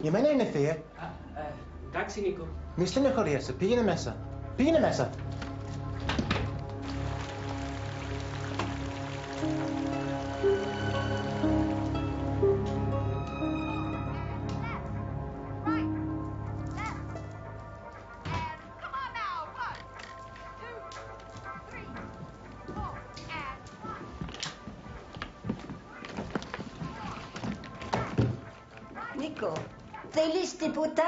Η μένα είναι θεία. Εντάξει, Νίκο. Μη στενοχωριέσαι, πήγαινε μέσα. Πήγαινε μέσα. Νίκο, θέλεις τίποτα?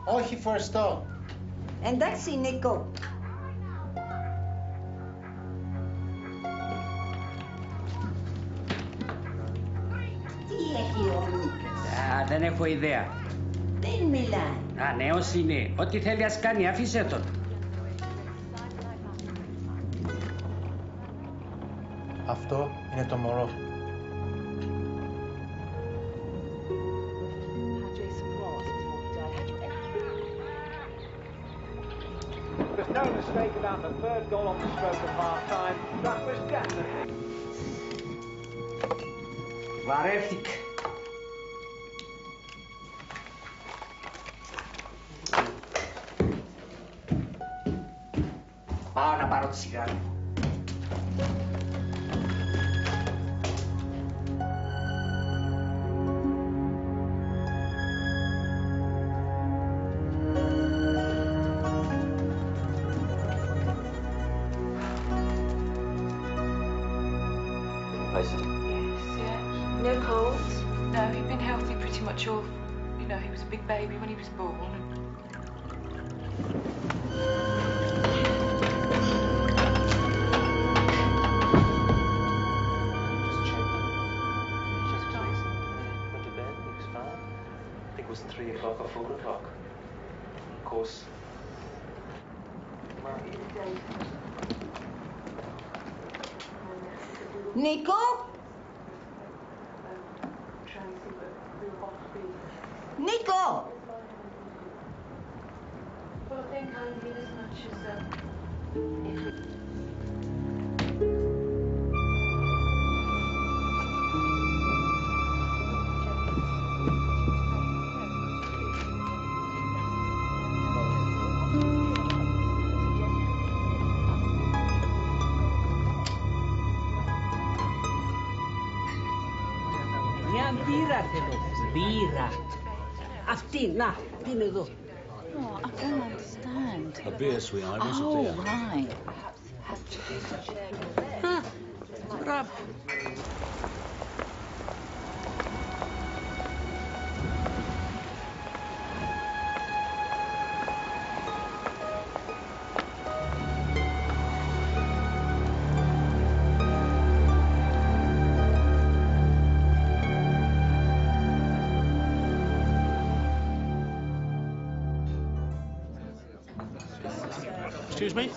Όχι, ευχαριστώ. Εντάξει, Νίκο. Τι έχει ο Νίκος? Δεν έχω ιδέα. Δεν μιλάει. Νέος είναι. Ό,τι θέλει ας κάνει, αφήσε τον. Αυτό είναι το μωρό. There's no mistake about the third goal on the stroke of half-time. That was definitely... Βαρέθηκα. Πάω να πάρω τη σιγάρα. No colds? No, he'd been healthy pretty much all... You know, he was a big baby when he was born. Just please. Went to bed, he was fine. I think it was 3 o'clock or 4 o'clock. Of course... Νίκο! Νίκο! Well, I think I need as much as... Μια μπύρα θέλω. Μπύρα. Αυτή, να, είναι εδώ. Oh, I don't understand. A beer, sweetheart. What's a Oh, beer? right. Μπράβο. Excuse me?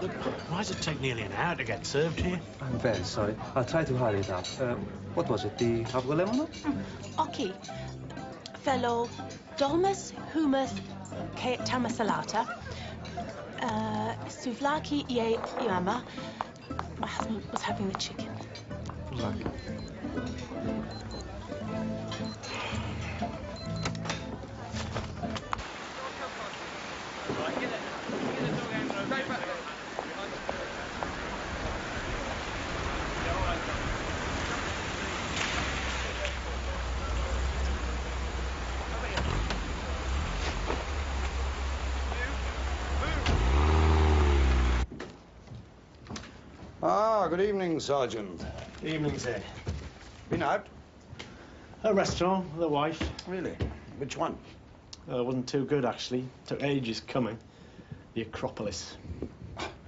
Look, why does it take nearly an hour to get served here? I'm very sorry. I'll try to hurry it up. What was it? The avgolemono? Okay. Fellow dolmas, hummus, tamasalata, souvlaki ye yama. My husband was having the chicken. Souvlaki. Good evening, Sergeant. Evening, sir. Been out? A restaurant with a wife. Really? Which one? Wasn't too good, actually. Took ages coming. The Acropolis.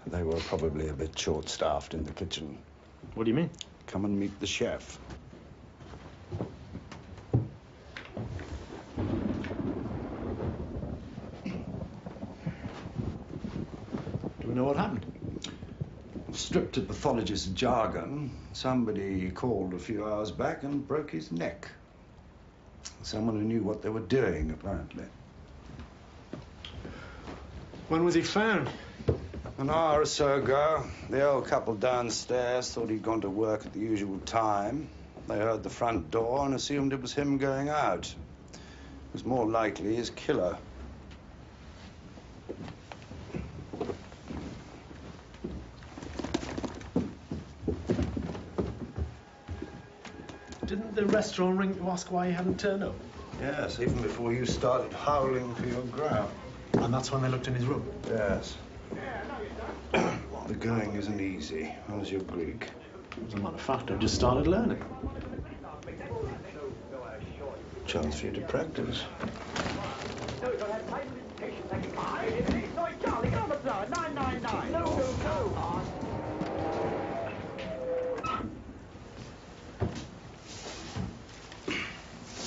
They were probably a bit short-staffed in the kitchen. What do you mean? Come and meet the chef. Do we know what happened? Stripped of pathologist's jargon, somebody called a few hours back and broke his neck. Someone who knew what they were doing, apparently. When was he found? An hour or so ago. The old couple downstairs thought he'd gone to work at the usual time. They heard the front door and assumed it was him going out. was more likely his killer. Didn't the restaurant ring to ask why he hadn't turned up? Yes, even before you started howling for your grub. And that's when they looked in his room? Yes. The going isn't easy. How's your Greek? As a matter of fact, I've just started learning. Chance for you to practice.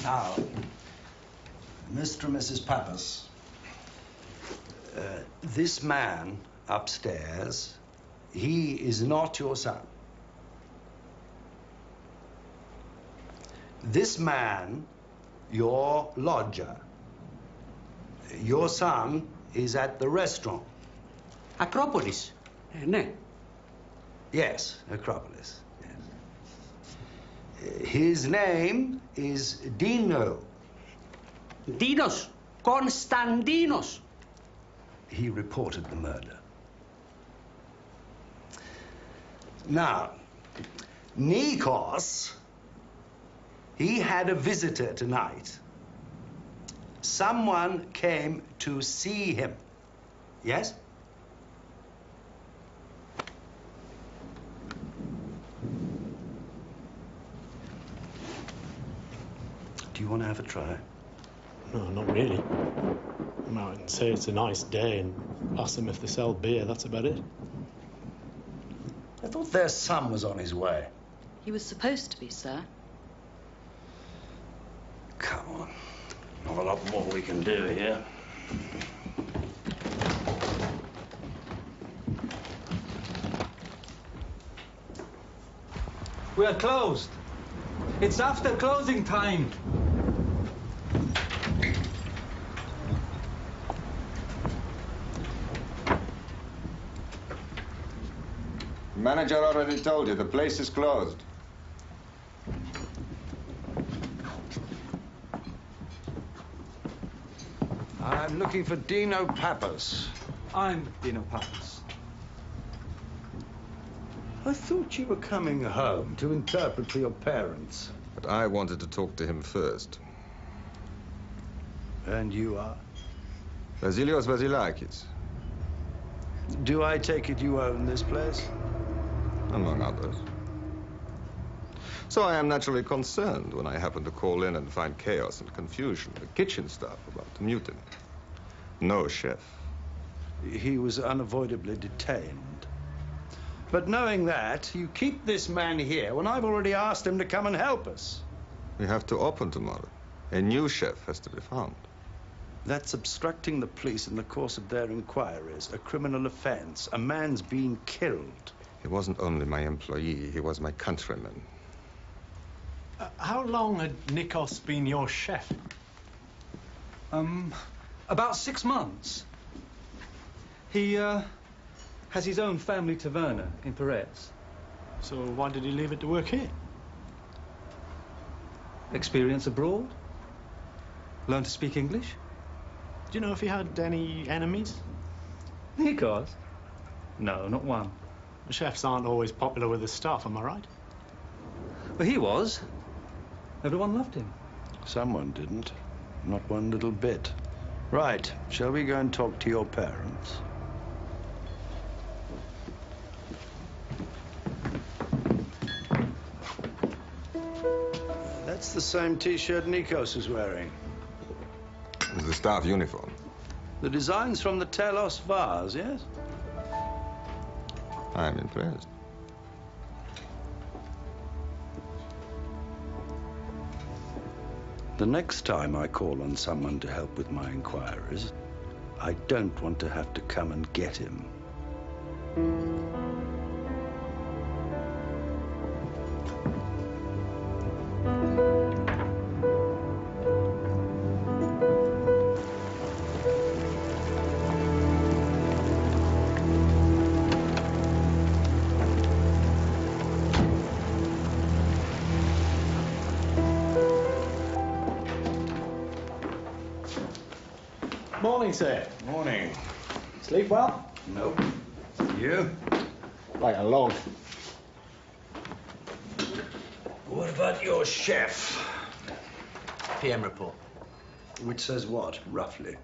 Now, Mr. and Mrs. Pappas, this man upstairs, he is not your son. This man, your lodger. Your son is at the restaurant. Acropolis. Ναι. Yes, Acropolis. Yes. His name is Dino. Dinos. Konstantinos. He reported the murder. Now, Nikos, he had a visitor tonight. Someone came to see him. Yes? Do you want to have a try? No, not really. I can say it's a nice day and ask them if they sell beer, that's about it. I thought their son was on his way. He was supposed to be, sir. Come on. Not a lot more we can do here. We are closed. It's after closing time. Manager already told you, the place is closed. I'm looking for Dino Pappas. I'm Dino Pappas. I thought you were coming home to interpret for your parents. But I wanted to talk to him first. And you are? Vasilios Vasilakis, Do I take it you own this place? among others. So I am naturally concerned when I happen to call in and find chaos and confusion. The kitchen staff about to mutiny. No chef. He was unavoidably detained. But knowing that, you keep this man here when I've already asked him to come and help us. We have to open tomorrow. A new chef has to be found. That's obstructing the police in the course of their inquiries, a criminal offense. A man's been killed. He wasn't only my employee, he was my countryman. How long had Nikos been your chef? About 6 months. He has his own family taverna in Perez. So why did he leave it to work here? Experience abroad. Learn to speak English. Do you know if he had any enemies? Nikos? No, not one. The chefs aren't always popular with the staff, am I right? But he was. Everyone loved him. Someone didn't. Not one little bit. Right. Shall we go and talk to your parents? That's the same T-shirt Nikos is wearing. It's the staff uniform. The design's from the Telos vase, yes? I am impressed. The next time I call on someone to help with my inquiries, I don't want to have to come and get him. Morning, sir. Morning. Sleep well? Nope. You? Like a log. What about your chef? PM report. Which says what, roughly?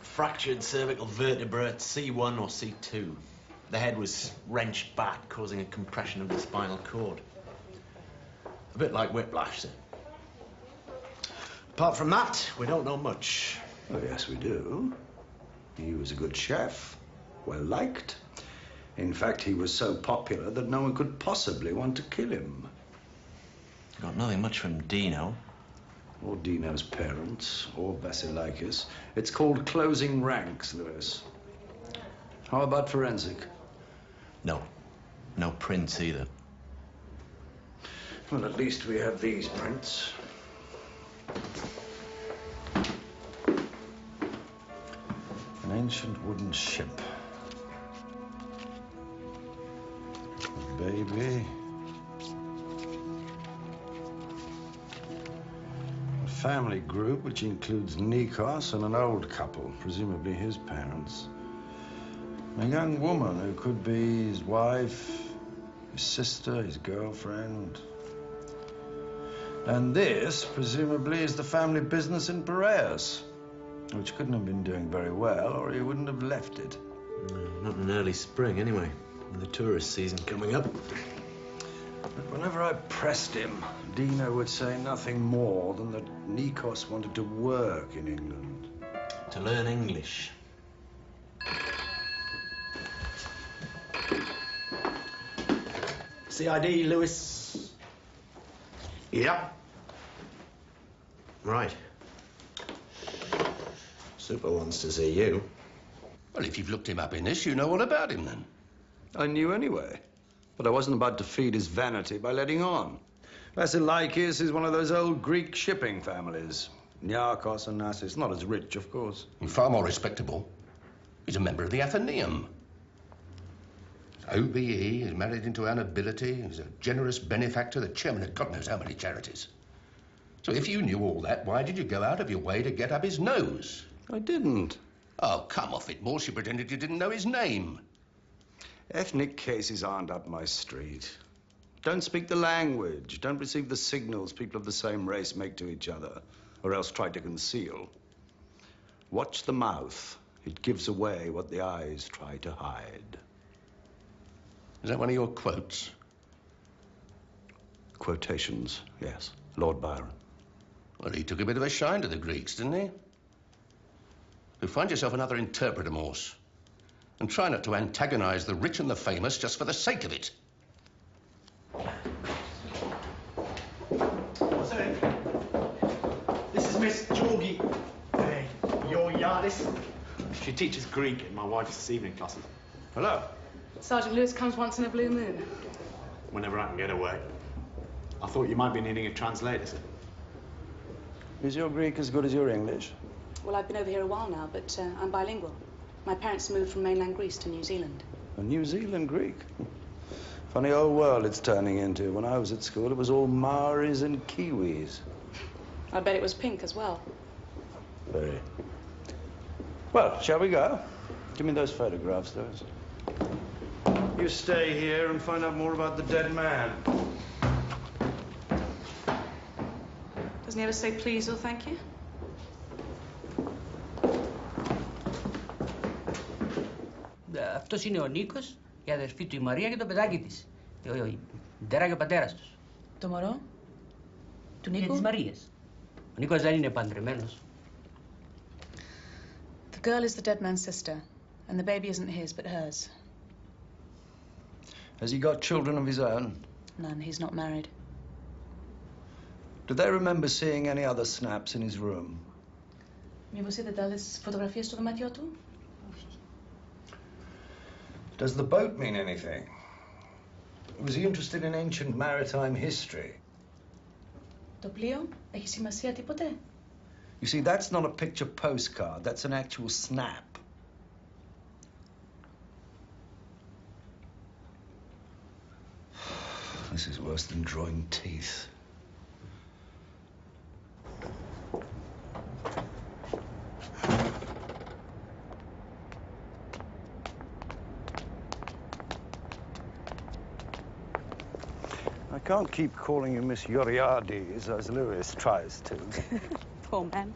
Fractured cervical vertebra at C1 or C2. The head was wrenched back, causing a compression of the spinal cord. A bit like whiplash, sir. Apart from that, we don't know much. Oh, yes, we do. He was a good chef, well liked. In fact, he was so popular that no one could possibly want to kill him. Got nothing much from Dino. Or Dino's parents, or Vasilikis. It's called closing ranks, Lewis. How about forensic? No. No prints either. Well, at least we have these prints. An ancient wooden ship. A baby. A family group which includes Nikos and an old couple, presumably his parents. A young woman who could be his wife, his sister, his girlfriend. And this, presumably, is the family business in Piraeus, which couldn't have been doing very well, or he wouldn't have left it. Not in early spring, anyway, with the tourist season coming up. But whenever I pressed him, Dino would say nothing more than that Nikos wanted to work in England. To learn English. CID, Lewis. Yeah. Right. Super wants to see you. Well, if you've looked him up in this, you know all about him, then. I knew anyway, but I wasn't about to feed his vanity by letting on. Vasilikis is one of those old Greek shipping families. Niarchos and Nassis, not as rich, of course. And far more respectable. He's a member of the Athenaeum. OBE, he's married into our nobility, he's a generous benefactor, the chairman of God knows how many charities. So if you knew all that, why did you go out of your way to get up his nose? I didn't. Oh, come off it, Morse. You pretended you didn't know his name. Ethnic cases aren't up my street. Don't speak the language. Don't receive the signals people of the same race make to each other, or else try to conceal. Watch the mouth. It gives away what the eyes try to hide. Is that one of your quotes? Quotations, yes. Lord Byron. Well, he took a bit of a shine to the Greeks, didn't he? So find yourself another interpreter, Morse. And try not to antagonize the rich and the famous just for the sake of it. What's her name? This is Miss Georgie. Hey, Yardis. She teaches Greek in my wife's evening classes. Hello. Sergeant Lewis comes once in a blue moon. Whenever I can get away. I thought you might be needing a translator, sir. Is your Greek as good as your English? Well, I've been over here a while now, but I'm bilingual. My parents moved from mainland Greece to New Zealand. A New Zealand Greek? Funny old world it's turning into. When I was at school, it was all Maoris and Kiwis. I bet it was pink as well. Very. Well, shall we go? Give me those photographs, Lewis. You stay here and find out more about the dead man. Doesn't he ever say please or thank you? Αυτός είναι ο Νίκος, η αδερφή του η Μαρία και το παιδάκι της. Η μητέρα και ο πατέρας τους. Το μωρό? Του Και Νίκου? της Μαρίας. Ο Νίκος δεν είναι παντρεμένος. The girl is the dead man's sister, and the baby isn't his, but hers. Has he got children of his own? None, he's not married. Do they remember seeing any other snaps in his room? Μήπως είδατε άλλες φωτογραφίες στο δωμάτιό του? Does the boat mean anything? Was he interested in ancient maritime history? Το πλοίο έχει σημασία τίποτε? You see, that's not a picture postcard. That's an actual snap. This is worse than drawing teeth. can't keep calling you Miss Yoriades as Lewis tries to. Poor man.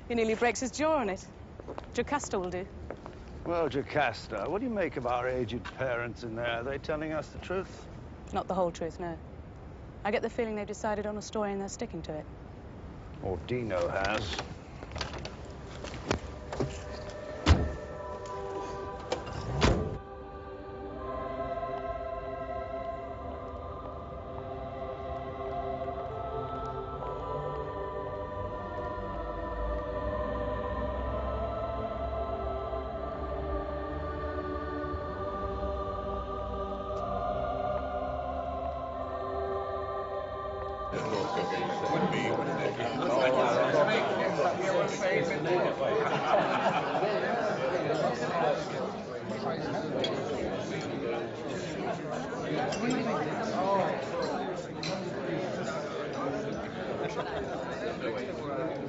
He nearly breaks his jaw on it. Jocasta will do. Well, Jocasta, what do you make of our aged parents in there? Are they telling us the truth? Not the whole truth, no. I get the feeling they've decided on a story and they're sticking to it. Or Dino has.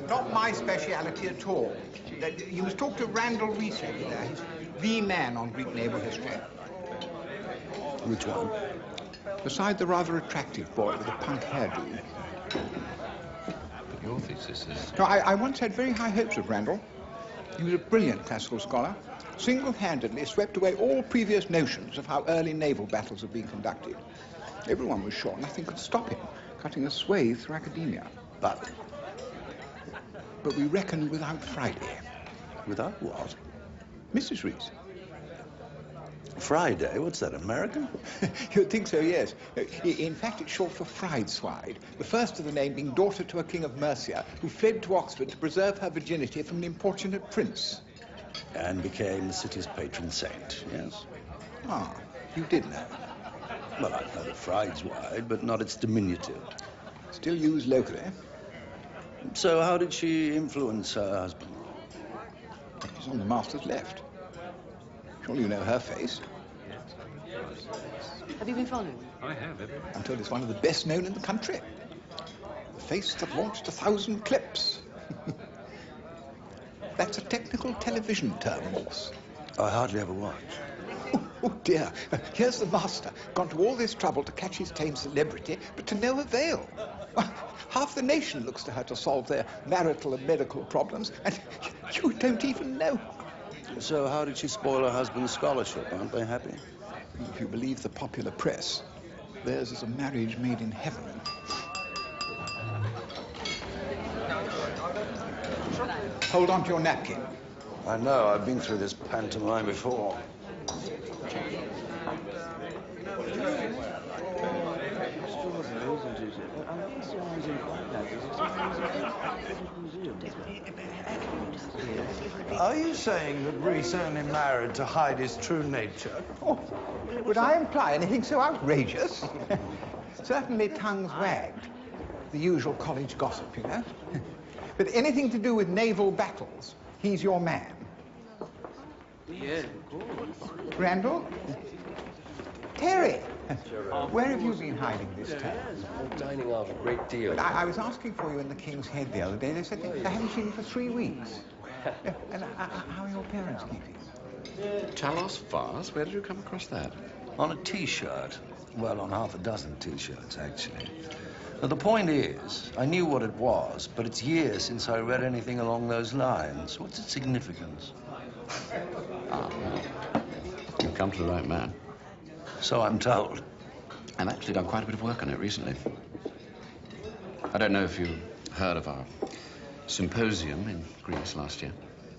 Not my speciality at all. You must talk to Randall Reese over there. He's the man on Greek naval history. Which one? Beside the rather attractive boy with a punk hairdo. But your thesis is... No, I once had very high hopes of Randall. He was a brilliant classical scholar. Single-handedly swept away all previous notions of how early naval battles had been conducted. Everyone was sure nothing could stop him, cutting a swathe through academia. But we reckoned without Friday. Without what? Mrs. Reese. Friday? What's that, American? You'd think so, yes. In fact, it's short for Friedeswide, the first of the name being daughter to a king of Mercia who fled to Oxford to preserve her virginity from an importunate prince. And became the city's patron saint, yes? Ah, you did know. Well, I've heard of Friedeswide, but not its diminutive. Still used locally. So how did she influence her husband? She's on the master's left. Surely you know her face. Have you been following? I have, everyone. I'm told it's one of the best known in the country. The face that launched 1,000 clips. That's a technical television term, Morse. I hardly ever watch. Oh, dear. Here's the master, gone to all this trouble to catch his tame celebrity, but to no avail. Half the nation looks to her to solve their marital and medical problems, and you don't even know. So how did she spoil her husband's scholarship? Aren't they happy? If you believe the popular press, theirs is a marriage made in heaven. Hold on to your napkin. I know, I've been through this pantomime before. Are you saying that Reese only married to hide his true nature? Oh, would I imply anything so outrageous? Certainly tongues wagged. The usual college gossip, you know. But anything to do with naval battles, he's your man. Yeah, of course. Randall? Terry! Where have you been hiding this term? Dining out a great deal. But I was asking for you in the King's Head the other day. They said they haven't seen you for 3 weeks. And how are your parents keeping? Talos Vase? Where did you come across that? On a T-shirt. Well, on half a dozen T-shirts, actually. Now, the point is, I knew what it was, but it's years since I read anything along those lines. What's its significance? Ah, well, you've come to the right man. So I'm told. I've actually done quite a bit of work on it recently. I don't know if you heard of our symposium in Greece last year.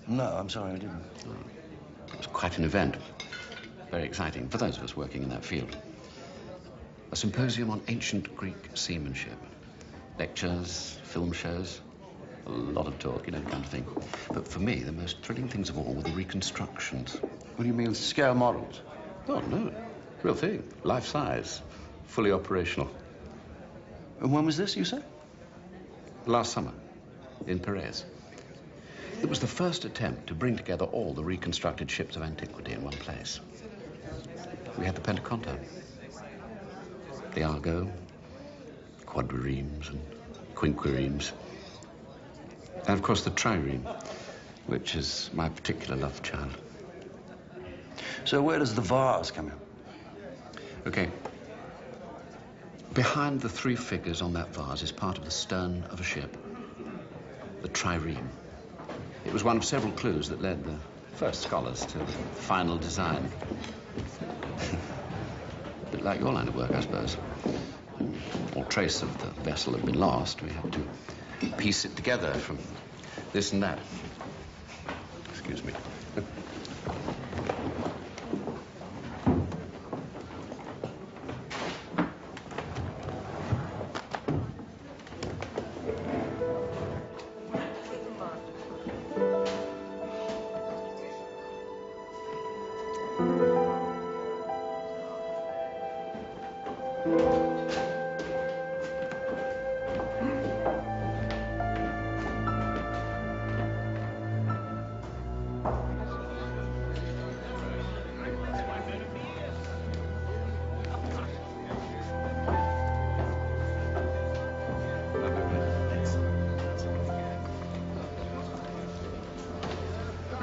No, I'm sorry, I didn't. It was quite an event. Very exciting for those of us working in that field. A symposium on ancient Greek seamanship. Lectures, film shows, a lot of talk, you know, the kind of thing. But for me, the most thrilling things of all were the reconstructions. What do you mean, scale models? Oh, no. Real thing. Life size. Fully operational. And when was this, you said? Last summer, in Piraeus. It was the first attempt to bring together all the reconstructed ships of antiquity in one place. We had the Pentaconta, the Argo, quadriremes and quinquiremes, and of course the trireme, which is my particular love child. So where does the vase come in? Okay. Behind the three figures on that vase is part of the stern of a ship, the trireme. It was one of several clues that led the first scholars to the final design. A bit like your line of work, I suppose. All trace of the vessel had been lost. We had to piece it together from this and that. Excuse me.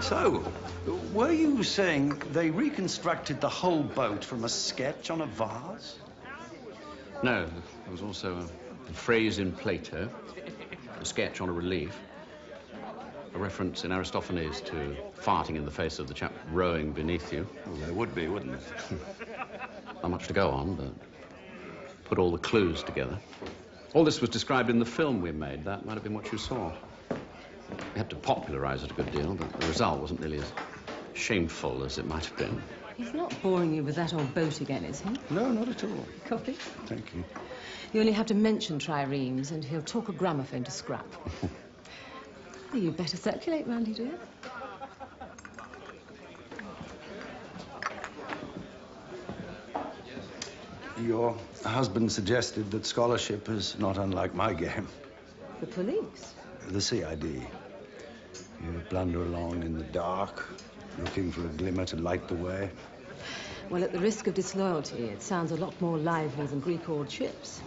So, were you saying they reconstructed the whole boat from a sketch on a vase? No, there was also a phrase in Plato, a sketch on a relief, a reference in Aristophanes to farting in the face of the chap rowing beneath you. Well, there would be, wouldn't it? Not much to go on, but put all the clues together. All this was described in the film we made. That might have been what you saw. We had to popularize it a good deal, but the result wasn't nearly as shameful as it might have been. He's not boring you with that old boat again, is he? No, not at all. Coffee? Thank you. You only have to mention triremes and he'll talk a gramophone to scrap. Well, you better circulate, Randy, dear. Your husband suggested that scholarship is not unlike my game. The police? The CID. You blunder along in the dark, looking for a glimmer to light the way. Well, at the risk of disloyalty, it sounds a lot more lively than Greek-oared ships.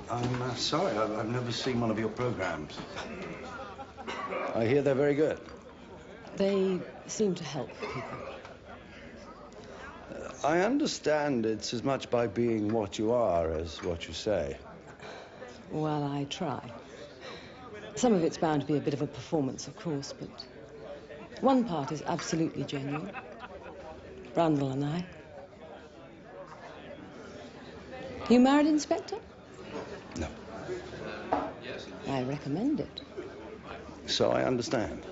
I'm sorry, I've never seen one of your programs. I hear they're very good. They seem to help people. I understand it's as much by being what you are as what you say. Well, I try. Some of it's bound to be a bit of a performance, of course, but one part is absolutely genuine. Randall and I. You married, Inspector? No. I recommend it. So I understand.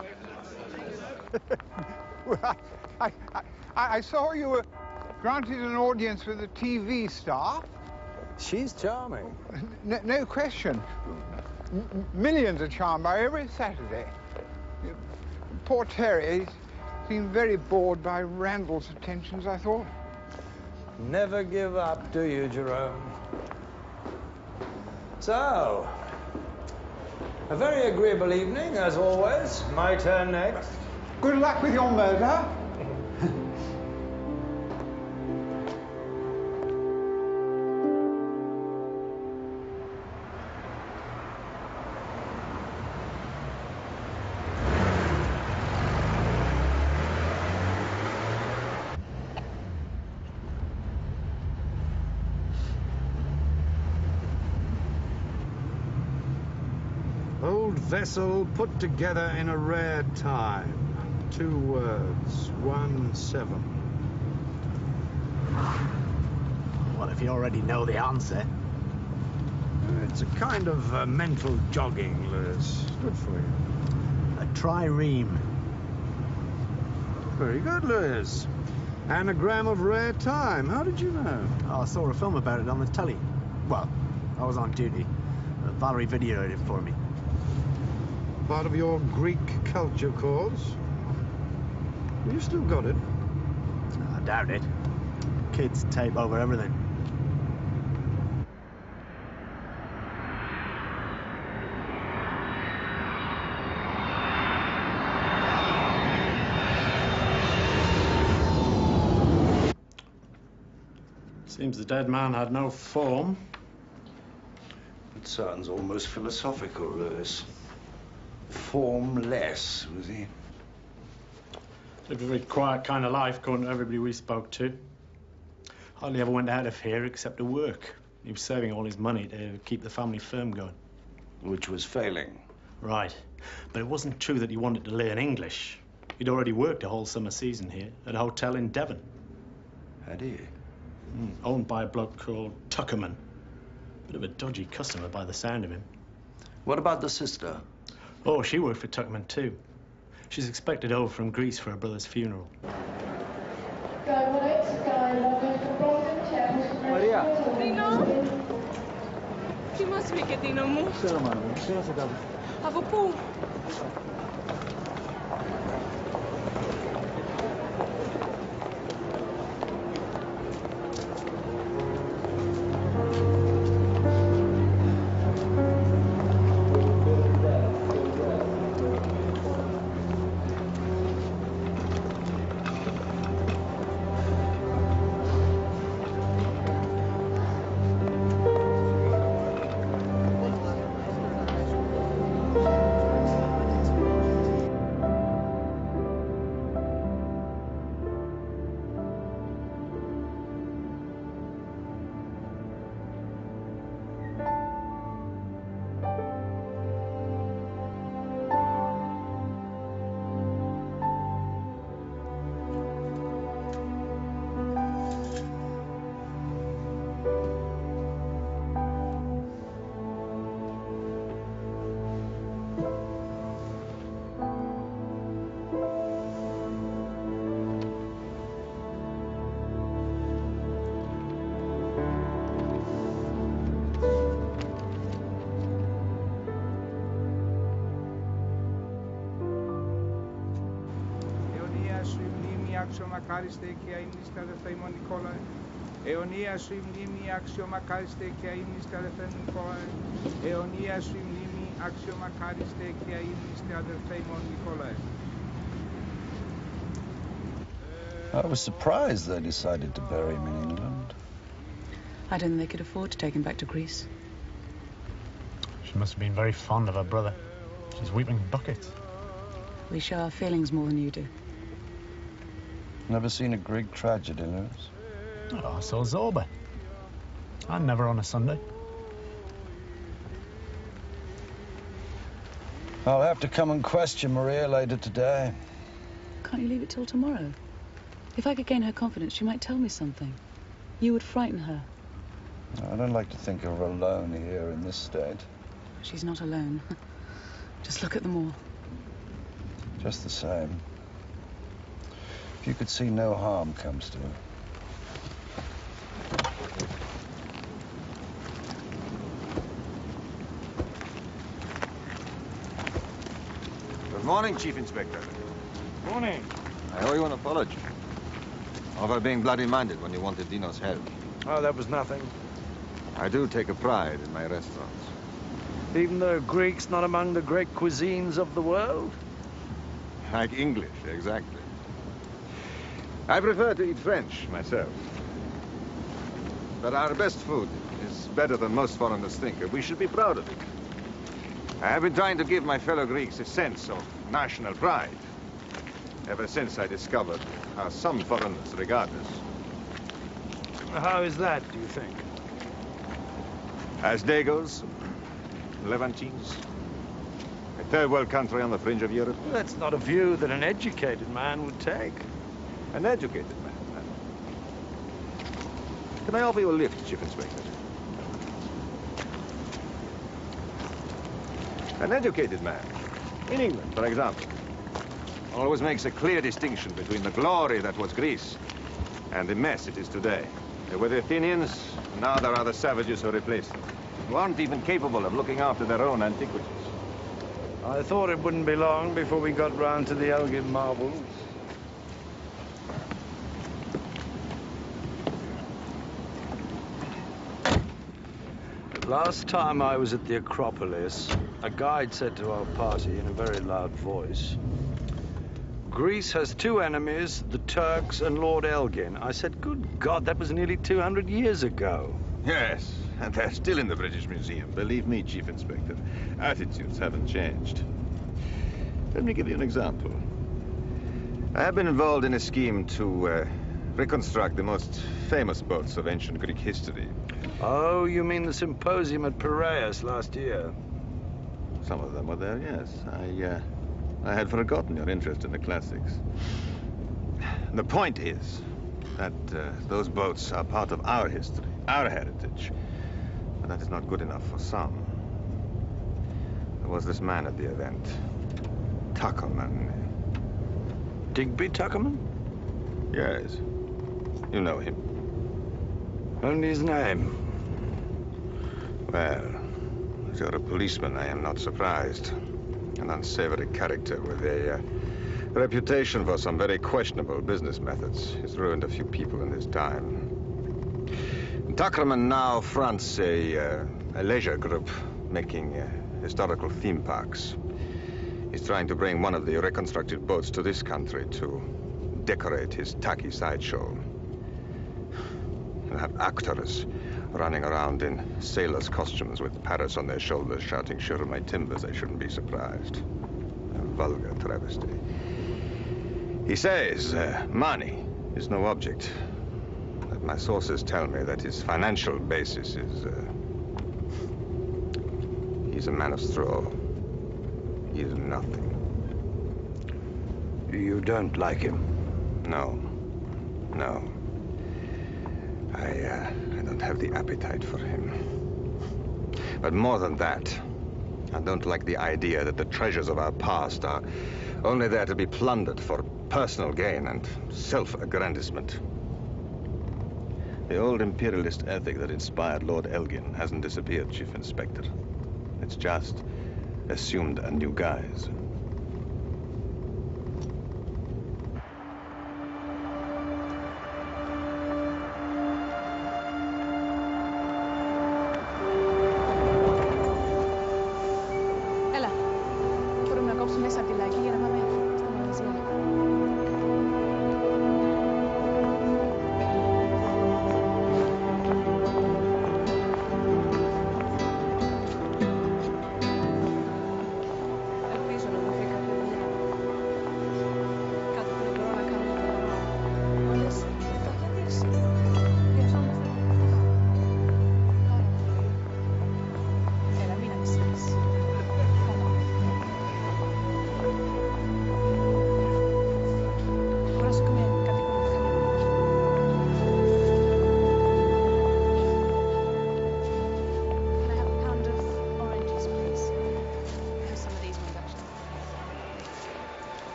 Well, I saw you were granted an audience with a TV star. She's charming. No question. Millions are charmed by her every Saturday. Poor Terry seemed very bored by Randall's attentions, I thought. Never give up, do you, Jerome? So, a very agreeable evening, as always. My turn next. Good luck with your murder. Old vessel put together in a rare time. 2 words, 1-7. What if you already know the answer? It's a kind of mental jogging, Lewis. Good for you. A trireme. Very good, Lewis. Anagram of rare time. How did you know? Oh, I saw a film about it on the telly. Well, I was on duty. Valerie videoed it for me. Part of your Greek culture course? You still got it? I doubt it. Kids tape over everything. Seems the dead man had no form. It sounds almost philosophical, Lewis. Formless, was he? Lived a very quiet kind of life, according to everybody we spoke to. Hardly ever went out of here except to work. He was saving all his money to keep the family firm going. Which was failing. Right. But it wasn't true that he wanted to learn English. He'd already worked a whole summer season here at a hotel in Devon. Had he? Owned by a bloke called Tuckerman. Bit of a dodgy customer by the sound of him. What about the sister? Oh, she worked for Tuckerman too. She's expected over from Greece for her brother's funeral. Maria. Dino! Τι μας βρήκε, Dino μου? Ξέρω, μάνα μου. Ξέρω θα τα βρω. Από πού? Αξιομακάριστε και αείμνηστε αδελφέ ημών Νικόλαε. Αιωνία σου η μνήμη, αξιομακάριστε και αείμνηστε αδελφέ μου Νικόλαε. Αιωνία σου η μνήμη, αξιομακάριστε και αείμνηστε αδελφέ ημών Νικόλαε. I was surprised they decided to bury him in England. I don't think they could afford to take him back to Greece. She must have been very fond of her brother. She's weeping buckets. We show our feelings more than you do. Never seen a Greek tragedy, Lewis? Oh, I saw Zorba. And never on a Sunday. I'll have to come and question Maria later today. Can't you leave it till tomorrow? If I could gain her confidence, she might tell me something. You would frighten her. I don't like to think of her alone here in this state. She's not alone. Just look at them all. Just the same. If you could see no harm comes to her. Good morning, Chief Inspector. Morning. I owe you an apology. Over being bloody-minded when you wanted Dino's help. Oh, that was nothing. I do take a pride in my restaurants. Even though Greek's not among the great cuisines of the world? Like English, exactly. I prefer to eat French, myself. But our best food is better than most foreigners think, and we should be proud of it. I have been trying to give my fellow Greeks a sense of national pride, ever since I discovered how some foreigners regard us. How is that, do you think? As Dagos, Levantines, a third world country on the fringe of Europe. That's not a view that an educated man would take. An educated man. Can I offer you a lift, Chief Inspector? An educated man, in England, for example, always makes a clear distinction between the glory that was Greece and the mess it is today. There were the Athenians, now there are the savages who replaced them, who aren't even capable of looking after their own antiquities. I thought it wouldn't be long before we got round to the Elgin marbles. Last time I was at the Acropolis, a guide said to our party in a very loud voice, Greece has two enemies, the Turks and Lord Elgin. I said, good God, that was nearly 200 years ago. Yes, and they're still in the British Museum. Believe me, Chief Inspector, attitudes haven't changed. Let me give you an example. I have been involved in a scheme to reconstruct the most famous boats of ancient Greek history. Oh, you mean the symposium at Piraeus last year? Some of them were there, yes. I had forgotten your interest in the classics. The point is that those boats are part of our history, our heritage. But that is not good enough for some. There was this man at the event, Tuckerman. Digby Tuckerman? Yes. You know him. Only his name. Well, as you're a policeman, I am not surprised. An unsavory character with a reputation for some very questionable business methods. He's ruined a few people in his time. Tuckerman now fronts a leisure group making historical theme parks. He's trying to bring one of the reconstructed boats to this country to decorate his tacky sideshow. He'll have actors running around in sailors' costumes with parrots on their shoulders shouting, "Shiver my timbers, I shouldn't be surprised." A vulgar travesty. He says money is no object. But my sources tell me that his financial basis is... he's a man of straw. He is nothing. You don't like him? No. No. I don't have the appetite for him. But more than that, I don't like the idea that the treasures of our past are only there to be plundered for personal gain and self-aggrandizement. The old imperialist ethic that inspired Lord Elgin hasn't disappeared, Chief Inspector. It's just assumed a new guise.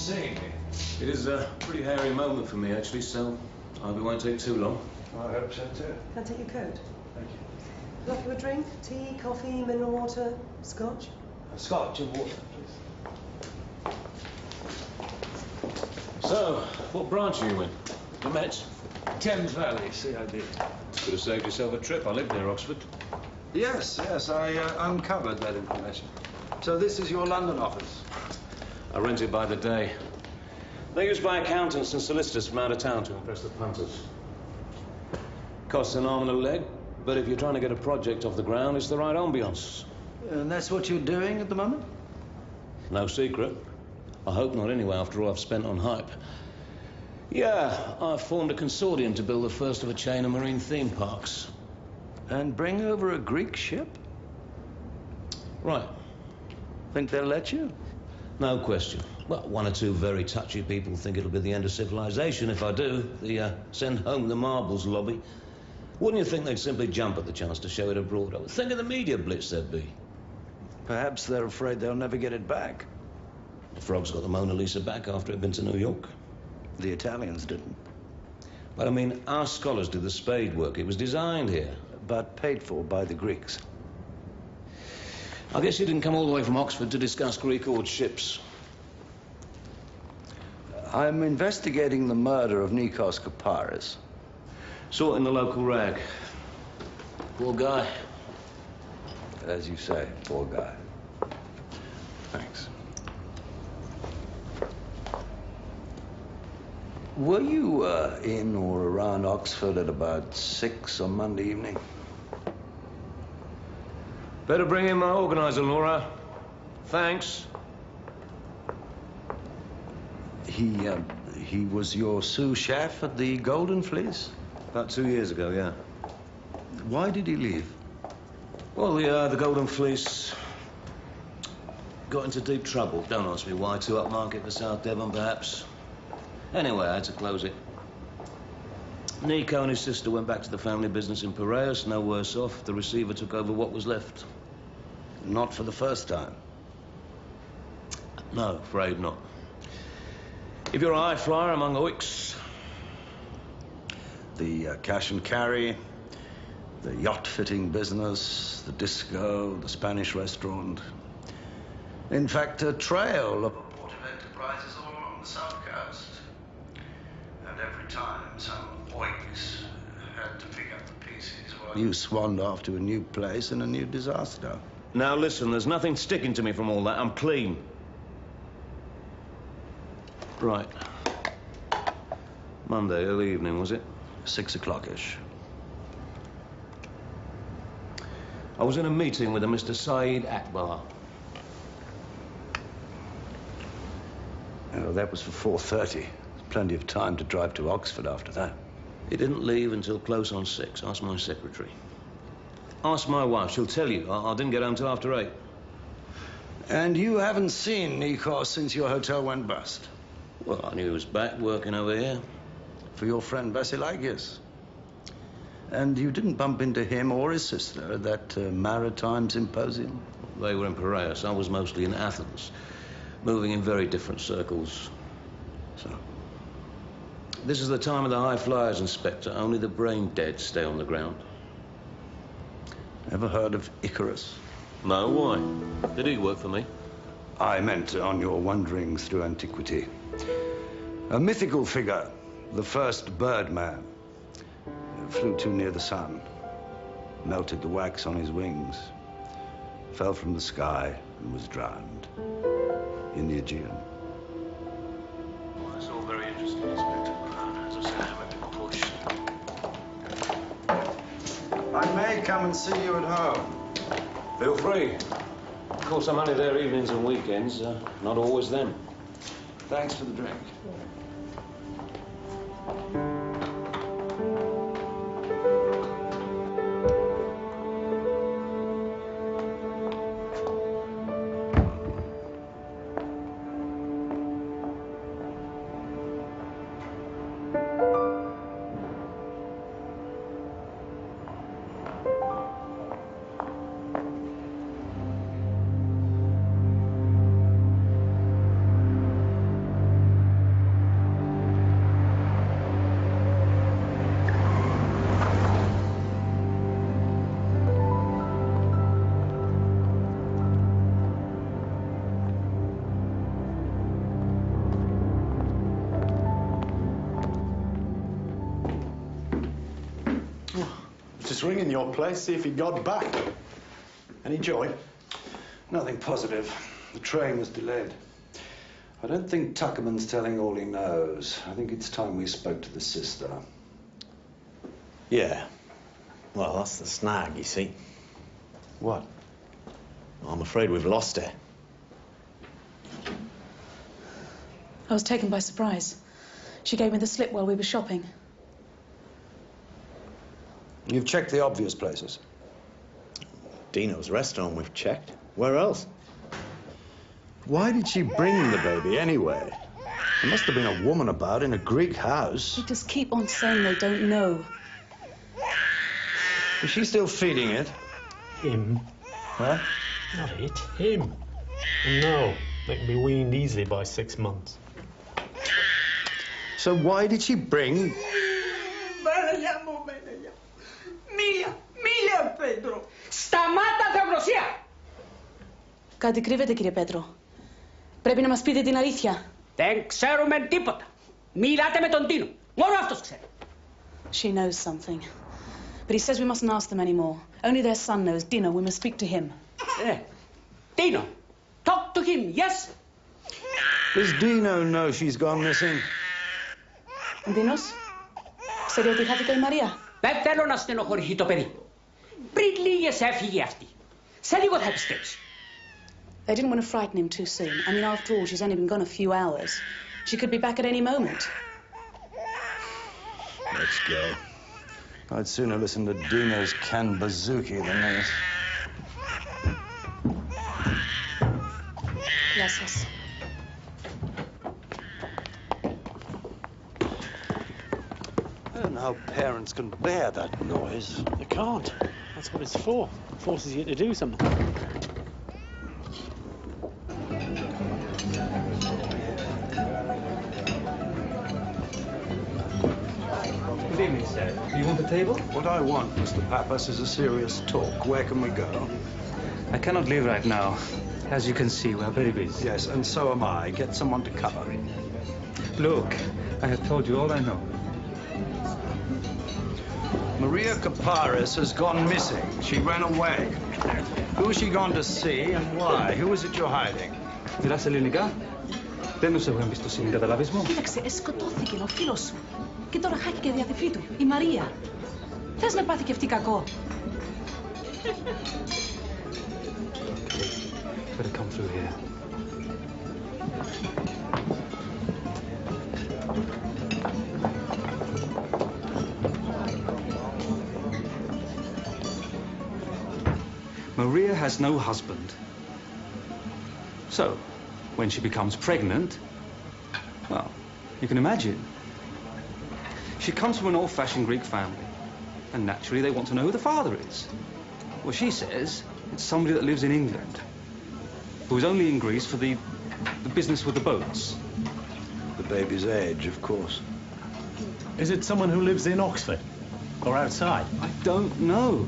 seeing me. It is a pretty hairy moment for me, actually, so I hope it won't take too long. I hope so, too. Can I take your coat? Thank you. Would you like you a drink? Tea, coffee, mineral water, scotch? Scotch and water, please. So, what branch are you in? The Met? Thames Valley, CID. Could have saved yourself a trip. I live near Oxford. Yes, I uncovered that information. So this is your London office? I rent it by the day. They're used by accountants and solicitors from out of town to impress the punters. Costs an arm and a leg, but if you're trying to get a project off the ground, it's the right ambiance. And that's what you're doing at the moment? No secret. I hope not anyway, after all I've spent on hype. Yeah, I've formed a consortium to build the first of a chain of marine theme parks. And bring over a Greek ship? Right. Think they'll let you? No question. Well, one or two very touchy people think it'll be the end of civilization if I do. The send home the marbles lobby. Wouldn't you think they'd simply jump at the chance to show it abroad? Think of the media blitz there'd be. Perhaps they're afraid they'll never get it back. The Frog's got the Mona Lisa back after it'd been to New York. The Italians didn't. But I mean, our scholars did the spade work. It was designed here. But paid for by the Greeks. I guess you didn't come all the way from Oxford to discuss Greek-oared ships. I'm investigating the murder of Nikos Kaparis. Saw it in the local rag. Poor guy. As you say, poor guy. Thanks. Were you in or around Oxford at about 6 on Monday evening? Better bring in my organizer, Laura. Thanks. He was your sous chef at the Golden Fleece? About 2 years ago, yeah. Why did he leave? Well, the Golden Fleece got into deep trouble. Don't ask me why. Too upmarket for South Devon, perhaps. Anyway, I had to close it. Nico and his sister went back to the family business in Piraeus, no worse off. The receiver took over what was left. Not for the first time? No, afraid not. If you're a high flyer among oiks... The cash and carry, the yacht fitting business, the disco, the Spanish restaurant. In fact, a trail of port of enterprises all along the south coast. And every time some oiks had to pick up the pieces while you swanned off to a new place and a new disaster. Now listen, there's nothing sticking to me from all that. I'm clean. Right. Monday, early evening, was it? 6 o'clock-ish. I was in a meeting with a Mr. Saeed Akbar. Oh, that was for 4:30. Plenty of time to drive to Oxford after that. He didn't leave until close on 6. Ask my secretary. Ask my wife. She'll tell you. I didn't get home till after 8. And you haven't seen Nikos since your hotel went bust? Well, I knew he was back working over here. For your friend Vasilakis. And you didn't bump into him or his sister at that maritime symposium? They were in Piraeus. I was mostly in Athens, moving in very different circles. So? This is the time of the high flyers, Inspector. Only the brain dead stay on the ground. Ever heard of Icarus? No, why? Did he work for me? I meant on your wanderings through antiquity. A mythical figure, the first birdman. Flew too near the sun, melted the wax on his wings, fell from the sky and was drowned in the Aegean. Well, that's all very interesting, Inspector. As I said, I'm a bit pushed. I may come and see you at home. Feel free. Of course, I'm only there evenings and weekends, not always then. Thanks for the drink. Just ringing your place, see if he got back. Any joy? Nothing positive. The train was delayed. I don't think Tuckerman's telling all he knows. I think it's time we spoke to the sister. Yeah. Well, that's the snag, you see. What? I'm afraid we've lost her. I was taken by surprise. She gave me the slip while we were shopping. You've checked the obvious places. Dino's restaurant we've checked. Where else? Why did she bring the baby anyway? There must have been a woman about in a Greek house. They just keep on saying they don't know. Is she still feeding it? Him? Huh? Not it, him. And no, they can be weaned easily by 6 months. So why did she bring... Μίλια, Πέτρο. Σταμάτα τα γνωσία. Κάτι κρύβεται, κύριε Πέτρο. Πρέπει να μας πείτε την αλήθεια. Δεν ξέρουμε τίποτα. Μιλάτε με τον Τίνο. Μόνο αυτός ξέρει. She knows something. But he says we mustn't ask them anymore. Only their son knows. Dino, we must speak to him. Dino, talk to him, yes? Does Dino know she's gone missing? Dinos, ξέρει ότι χάθηκε η Μαρία. Δεν θέλω να στενοχωρηθεί το παιδί. Πριν λίγες έφυγε αυτή. Σε λίγο θα επιστρέψει. They didn't want to frighten him too soon. I mean, after all, she's only been gone a few hours. She could be back at any moment. Let's go. I'd sooner listen to Dino's Can Bazooki than this. Bless us. I don't know how parents can bear that noise. They can't. That's what it's for. It forces you to do something. Good evening, sir. Do you want a table? What I want, Mr. Pappas, is a serious talk. Where can we go? I cannot leave right now. As you can see, we are very busy. Yes, and so am I. Get someone to cover. Look, I have told you all I know. Maria Kaparis has gone missing. She ran away. Who has she gone to see and why? Who is it you're hiding? Μιλάς ελληνικά? Δεν τους έχω εμπιστοσύνη, καταλάβεις μου. Κοίταξε, σκοτώθηκε ο φίλος σου. Και τώρα χάθηκε η διαδελφή του, η Μαρία. Θες να πάθει και αυτή κακό? Better come through here. Maria has no husband. So, when she becomes pregnant, well, you can imagine. She comes from an old-fashioned Greek family, and naturally they want to know who the father is. Well, she says it's somebody that lives in England, who was only in Greece for the business with the boats. The baby's age, of course. Is it someone who lives in Oxford? Or outside? I don't know.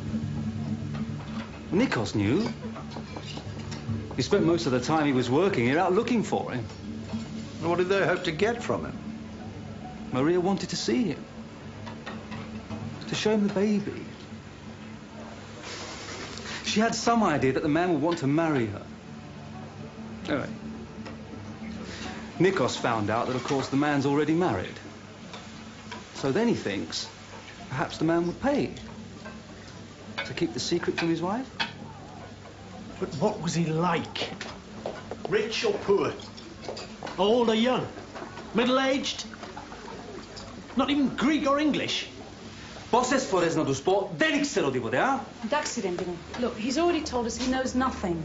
Nikos knew. He spent most of the time he was working here out looking for him. What did they hope to get from him? Maria wanted to see him. To show him the baby. She had some idea that the man would want to marry her. Anyway, Nikos found out that, of course, the man's already married. So then he thinks perhaps the man would pay to keep the secret from his wife. But what was he like? Rich or poor? Old or young? Middle-aged? Not even Greek or English? Πόσες φορές να τους πω, δεν ήξερα τίποτε, α? Εντάξει, Ρέντινο. Look, he's already told us he knows nothing.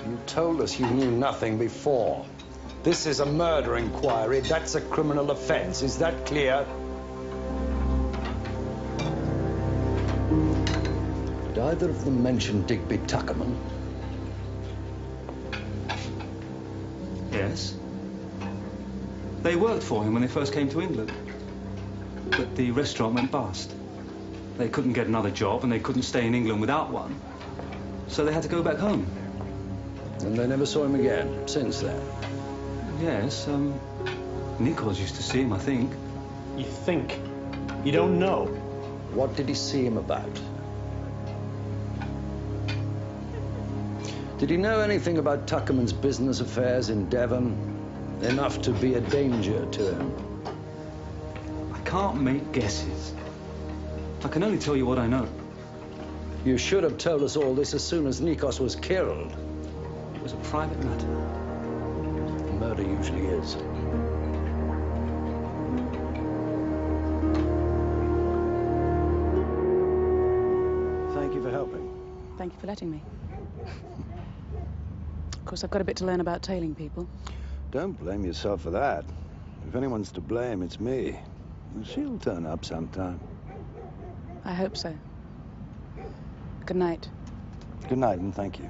You told us you knew nothing before. This is a murder inquiry. That's a criminal offense. Is that clear? Did either of them mention Digby Tuckerman? Yes. They worked for him when they first came to England. But the restaurant went bust. They couldn't get another job and they couldn't stay in England without one. So they had to go back home. And they never saw him again since then? Yes, Nichols used to see him, I think. You think? You don't know? What did he see him about? Did he know anything about Tuckerman's business affairs in Devon? Enough to be a danger to him? I can't make guesses. I can only tell you what I know. You should have told us all this as soon as Nikos was killed. It was a private matter. Murder usually is. Thank you for helping. Thank you for letting me. Of course, I've got a bit to learn about tailing people. Don't blame yourself for that. If anyone's to blame, it's me. She'll turn up sometime. I hope so. Good night. Good night, and thank you.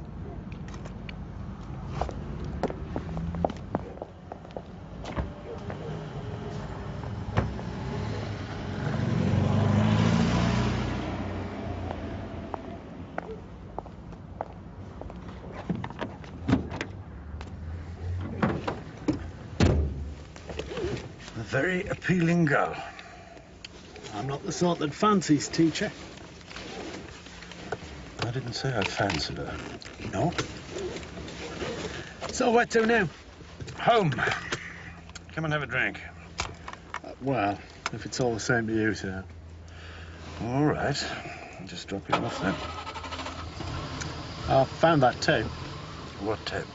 A very appealing girl. I'm not the sort that fancies, teacher. I didn't say I fancied her. No. So where to now? Home. Come and have a drink. Well, if it's all the same to you, sir. All right. I'll just drop you off then. I found that tape. What tape?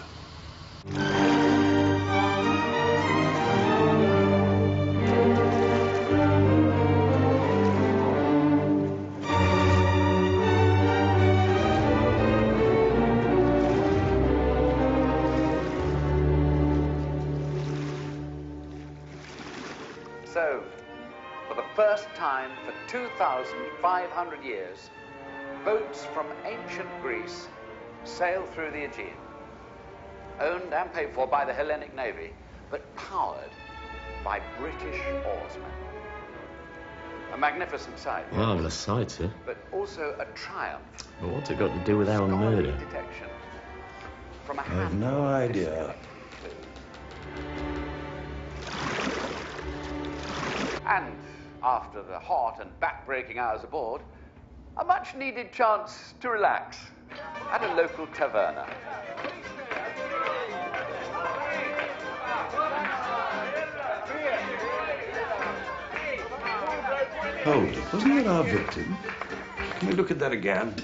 So, for the first time for 2,500 years, boats from ancient Greece sail through the Aegean, owned and paid for by the Hellenic Navy, but powered by British oarsmen. A magnificent sight. Marvellous sight, sir. But also a triumph. But what's it got to do with our murder? Detection from a I've no idea. And after the hot and back-breaking hours aboard, a much-needed chance to relax at a local taverna. Hold it. Wasn't that our victim? Can we look at that again?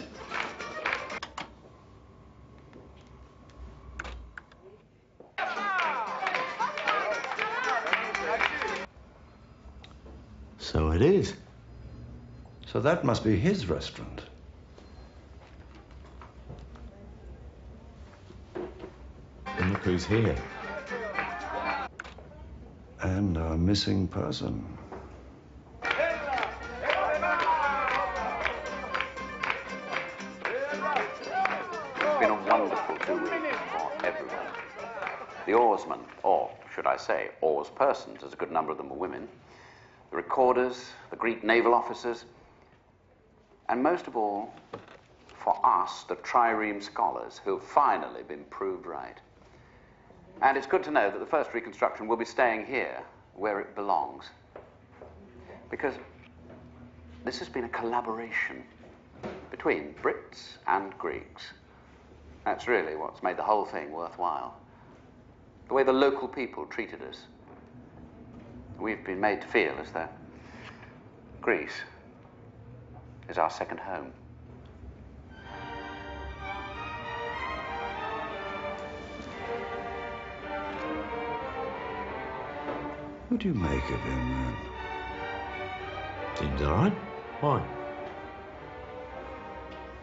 So it is. So that must be his restaurant. And look who's here. And our missing person. It's been a wonderful 2 weeks for everyone. The oarsmen, or should I say, oars persons, as a good number of them are women, the recorders, the Greek naval officers, and most of all, for us, the trireme scholars, who have finally been proved right. And it's good to know that the first reconstruction will be staying here, where it belongs. Because this has been a collaboration between Brits and Greeks. That's really what's made the whole thing worthwhile. The way the local people treated us. We've been made to feel as though Greece is our second home. What do you make of him, then? Seems all right. Why?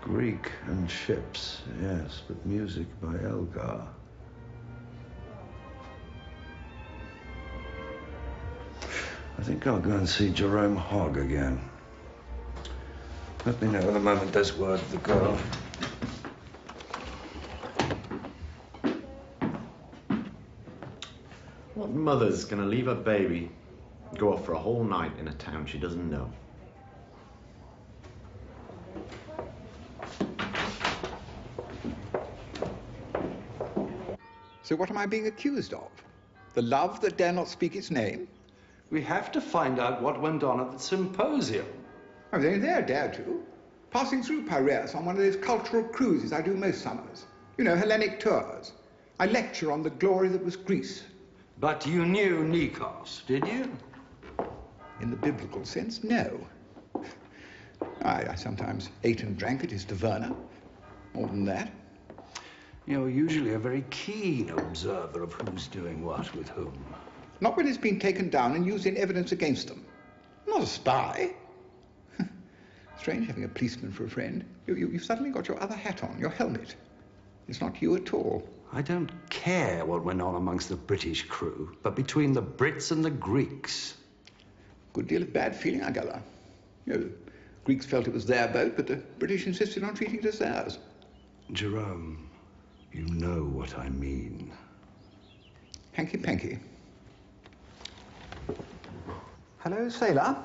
Greek and ships, yes, but music by Elgar. I think I'll go and see Jerome Hogg again. Let me know the moment there's word of the girl. What mother's going to leave her baby, go off for a whole night in a town she doesn't know? So what am I being accused of? The love that dare not speak its name? We have to find out what went on at the symposium. I was only there, dare to. Passing through Piraeus on one of those cultural cruises I do most summers. You know, Hellenic tours. I lecture on the glory that was Greece. But you knew Nikos, did you? In the biblical sense, no. I sometimes ate and drank at his taverna. More than that. You're usually a very keen observer of who's doing what with whom. Not when it's been taken down and used in evidence against them. I'm not a spy. Strange having a policeman for a friend. You've suddenly got your other hat on, your helmet. It's not you at all. I don't care what went on amongst the British crew, but between the Brits and the Greeks. Good deal of bad feeling, I gather. You know, the Greeks felt it was their boat, but the British insisted on treating it as theirs. Jerome, you know what I mean. Hanky-panky. Hello, sailor.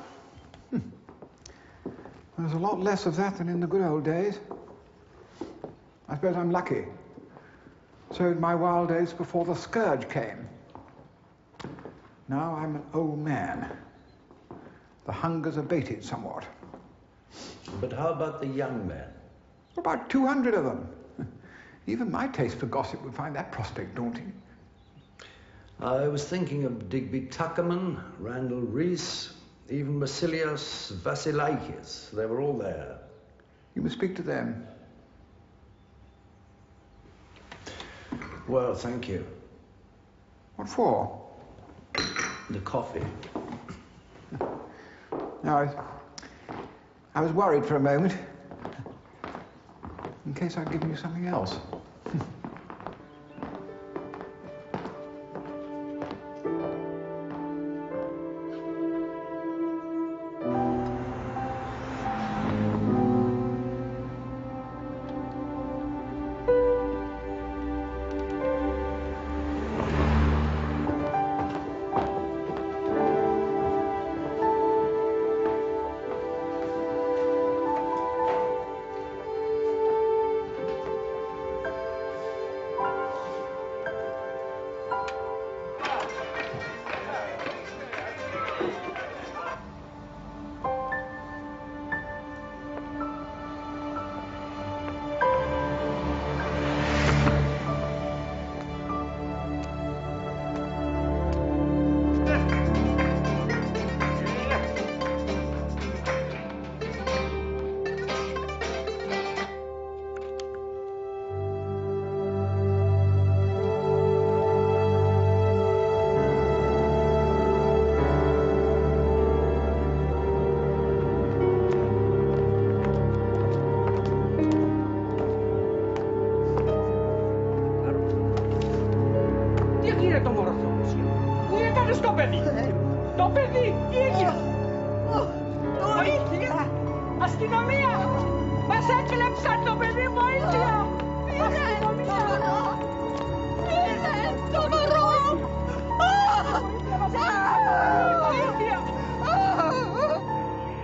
There's a lot less of that than in the good old days. I suppose I'm lucky. So in my wild days before the scourge came. Now I'm an old man. The hunger's abated somewhat. But how about the young men? About 200 of them. Even my taste for gossip would find that prospect daunting. I was thinking of Digby Tuckerman, Randall Rees, even Basilios Vasilaikis. They were all there. You must speak to them. Well, thank you. What for? The coffee. No, I was worried for a moment. In case I'd given you something else.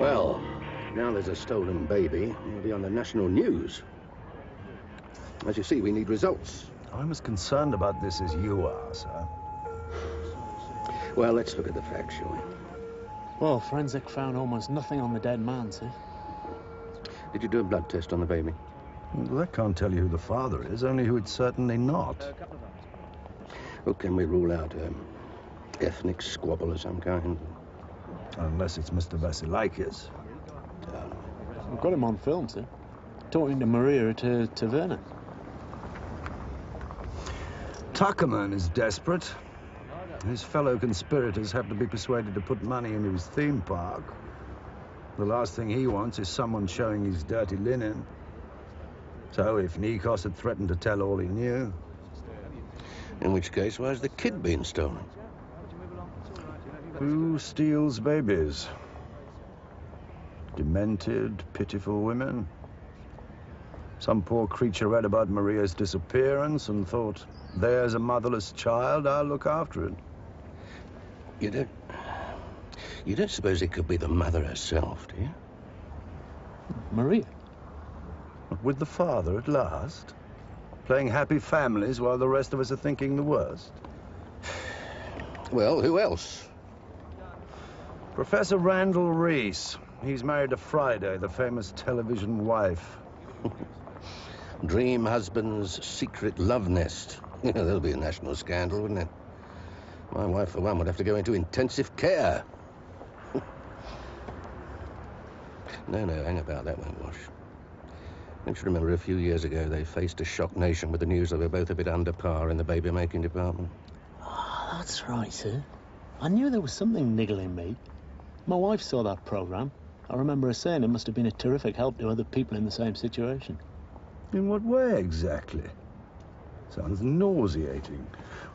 Well, now there's a stolen baby, it'll be on the national news. As you see, we need results. I'm as concerned about this as you are, sir. Well, let's look at the facts, shall we? Well, forensic found almost nothing on the dead man, sir. Did you do a blood test on the baby? Well, that can't tell you who the father is, only who it's certainly not. Well, can we rule out ethnic squabble of some kind? Unless it's Mr. Vasilaikis. We've got him on film, sir. Talking to Maria at her taverna. Tuckerman is desperate. His fellow conspirators have to be persuaded to put money into his theme park. The last thing he wants is someone showing his dirty linen. So if Nikos had threatened to tell all he knew... In which case, why has the kid been stolen? Who steals babies? Demented, pitiful women. Some poor creature read about Maria's disappearance and thought, there's a motherless child, I'll look after it. You don't suppose it could be the mother herself, do you? Maria? With the father at last? Playing happy families while the rest of us are thinking the worst? Well, who else? Professor Randall Reese. He's married to Friday, the famous television wife. Dream husband's secret love nest. That'll be a national scandal, wouldn't it? My wife, for one, would have to go into intensive care. No, hang about, that won't wash. Don't you remember a few years ago they faced a shocked nation with the news they were both a bit under par in the baby-making department? Oh, that's right, sir. I knew there was something niggling me. My wife saw that programme. I remember her saying it must have been a terrific help to other people in the same situation. In what way, exactly? Sounds nauseating.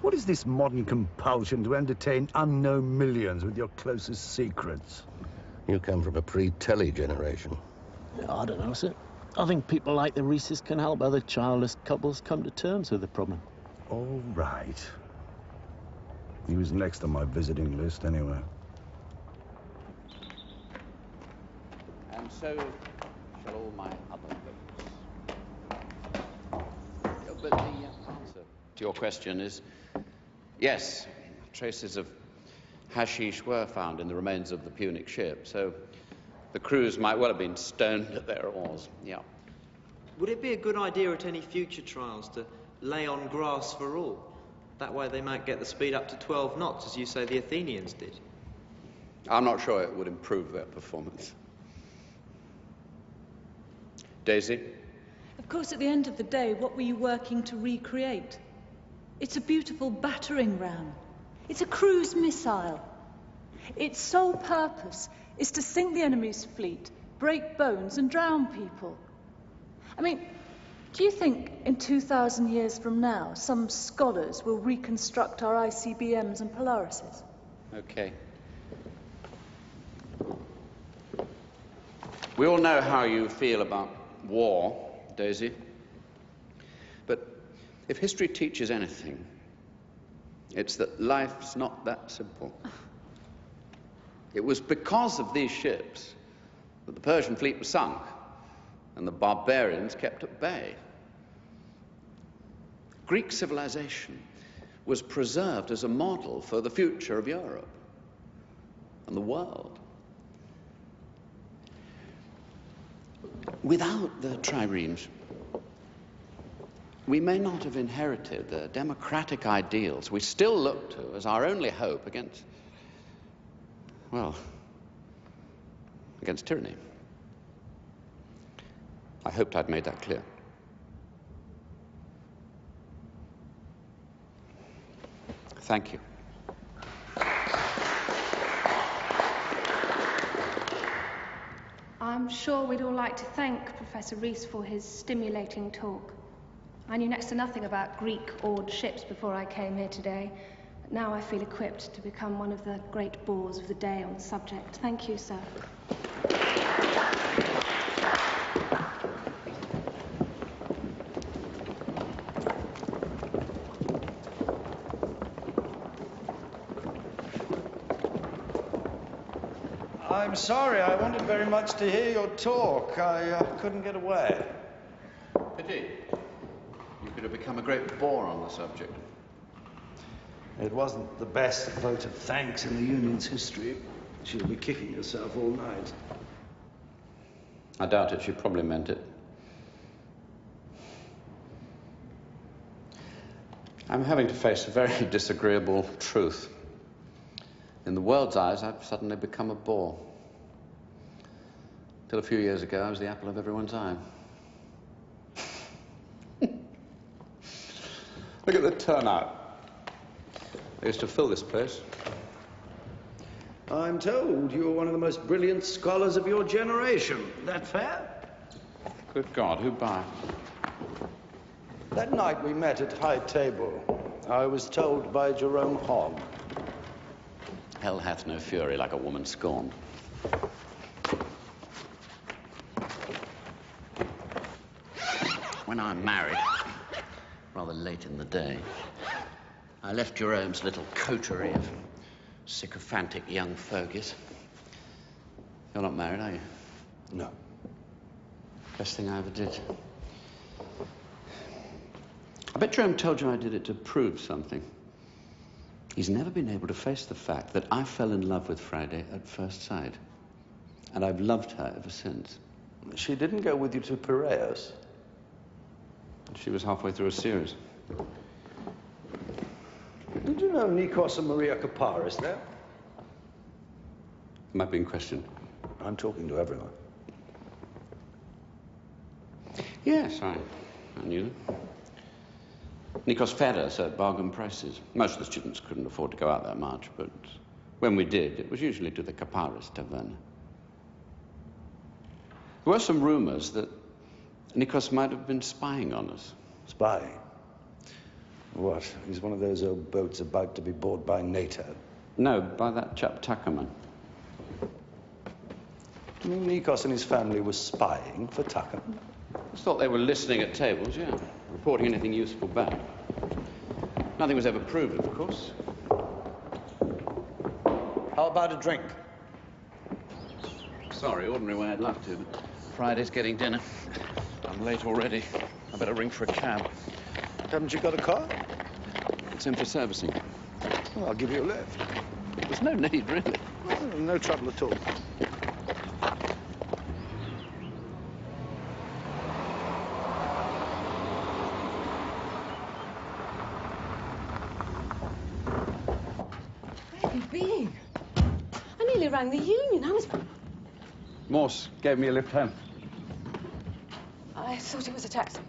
What is this modern compulsion to entertain unknown millions with your closest secrets? You come from a pre-telly generation. I don't know, sir. I think people like the Reeses can help other childless couples come to terms with the problem. All right. He was next on my visiting list, anyway. And so shall all my other votes. But the answer to your question is yes. Traces of hashish were found in the remains of the Punic ship, so the crews might well have been stoned at their oars. Yeah. Would it be a good idea at any future trials to lay on grass for all? That way they might get the speed up to 12 knots, as you say the Athenians did. I'm not sure it would improve their performance. Daisy? Of course, at the end of the day, what were you working to recreate? It's a beautiful battering ram. It's a cruise missile. Its sole purpose is to sink the enemy's fleet, break bones, and drown people. I mean, do you think in 2,000 years from now, some scholars will reconstruct our ICBMs and Polarises? Okay. We all know how you feel about war, Daisy. But if history teaches anything, it's that life's not that simple. It was because of these ships that the Persian fleet was sunk and the barbarians kept at bay. Greek civilization was preserved as a model for the future of Europe and the world. Without the triremes, we may not have inherited the democratic ideals we still look to as our only hope against, well, against tyranny. I hoped I'd made that clear. Thank you. I'm sure we'd all like to thank Professor Reese for his stimulating talk. I knew next to nothing about Greek-oared ships before I came here today, but now I feel equipped to become one of the great bores of the day on the subject. Thank you, sir. I'm sorry, I wanted very much to hear your talk. I couldn't get away. Pity. You could have become a great bore on the subject. It wasn't the best vote of thanks in the Union's history. She'll be kicking herself all night. I doubt it. She probably meant it. I'm having to face a very disagreeable truth. In the world's eyes, I've suddenly become a bore. Till a few years ago, I was the apple of everyone's eye. Look at the turnout. I used to fill this place. I'm told you're one of the most brilliant scholars of your generation. That fair? Good God, who by? That night we met at High Table, I was told by Jerome Hogg. Hell hath no fury like a woman scorned. When I married, rather late in the day, I left Jerome's little coterie of sycophantic young fogies. You're not married, are you? No. Best thing I ever did. I bet Jerome told you I did it to prove something. He's never been able to face the fact that I fell in love with Friday at first sight. And I've loved her ever since. She didn't go with you to Piraeus? She was halfway through a series. Did you know Nikos and Maria Kaparis there? Am I being questioned? I'm talking to everyone. Yes, I knew them. Nikos fed us at bargain prices. Most of the students couldn't afford to go out that much, but when we did, it was usually to the Kaparis tavern. There were some rumors that Nikos might have been spying on us. Spying? What? He's one of those old boats about to be bought by NATO? No, by that chap Tuckerman. Do you mean Nikos and his family were spying for Tuckerman? I thought they were listening at tables, yeah. Reporting anything useful back. Nothing was ever proved, of course. How about a drink? Sorry, ordinary way I'd love to, but Friday's getting dinner. I'm late already. I better ring for a cab. Haven't you got a car? It's in for servicing. Well, I'll give you a lift. There's no need, really. Well, no trouble at all. Where have you been? I nearly rang the union. I was... Morse gave me a lift home. I thought it was a taxi.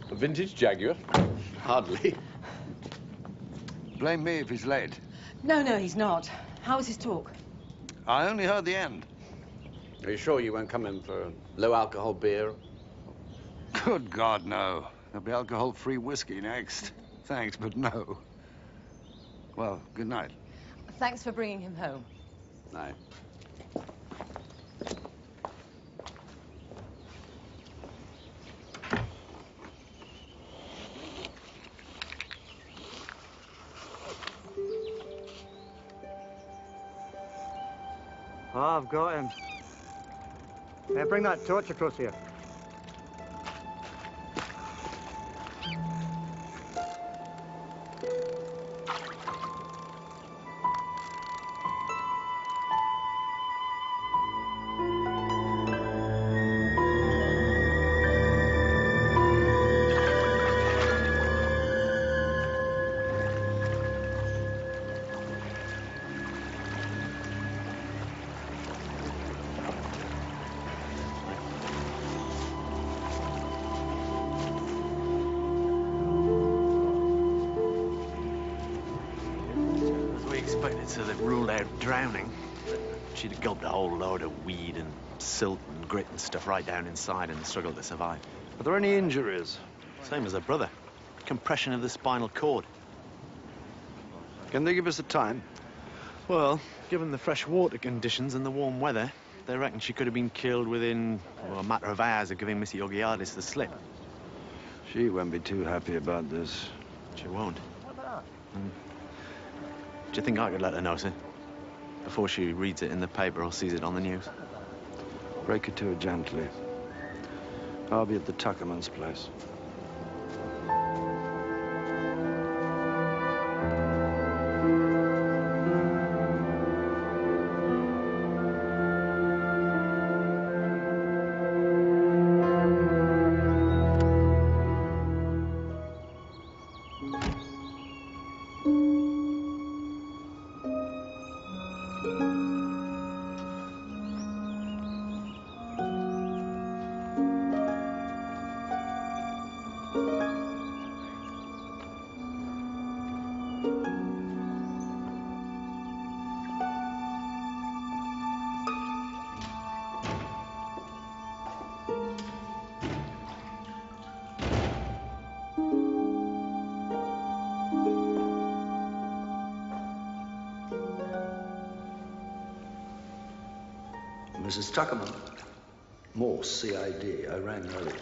A vintage Jaguar? Hardly. Blame me if he's late. No, he's not. How was his talk? I only heard the end. Are you sure you won't come in for low-alcohol beer? Good God, no. There'll be alcohol-free whiskey next. Thanks, but no. Well, good night. Thanks for bringing him home. Night. Oh, I've got him. Hey, bring that torch across here. So they've ruled out drowning. She'd have gulped a whole load of weed and silt and grit and stuff right down inside in the struggle to survive. Are there any injuries? Same as her brother. Compression of the spinal cord. Can they give us a time? Well, given the fresh water conditions and the warm weather, they reckon she could have been killed within a matter of hours of giving Missy Ogiadis the slip. She won't be too happy about this. She won't. Do you think I could let her know, sir? Before she reads it in the paper or sees it on the news? Break it to her gently. I'll be at the Tuckerman's place. Mrs. Tuckerman. Morse, CID. I rang earlier.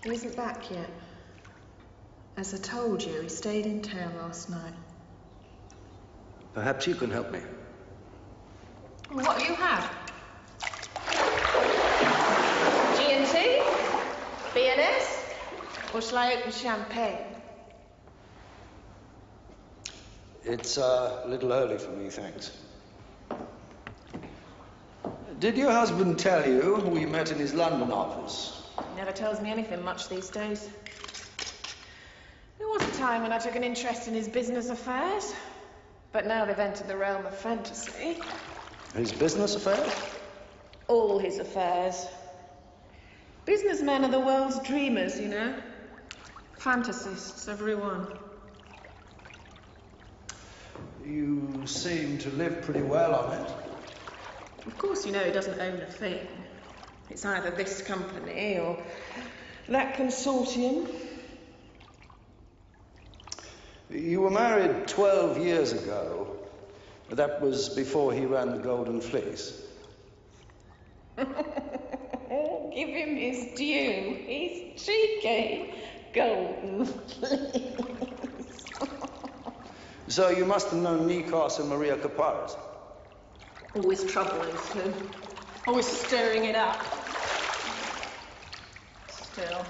He isn't back yet. As I told you, he stayed in town last night. Perhaps you can help me. What do you have? G&T? B&S? Or shall I open champagne? It's a little early for me, thanks. Did your husband tell you we met in his London office? He never tells me anything much these days. There was a time when I took an interest in his business affairs, but now they've entered the realm of fantasy. His business affairs? All his affairs. Businessmen are the world's dreamers, you know. Fantasists, every one. You seem to live pretty well on it. Of course, you know he doesn't own a thing. It's either this company or that consortium. You were married 12 years ago. That was before he ran the Golden Fleece. Give him his due. He's cheeky. Golden Fleece. So you must have known Nikos and Maria Kaparis. Always troubling him. Always stirring it up. Still,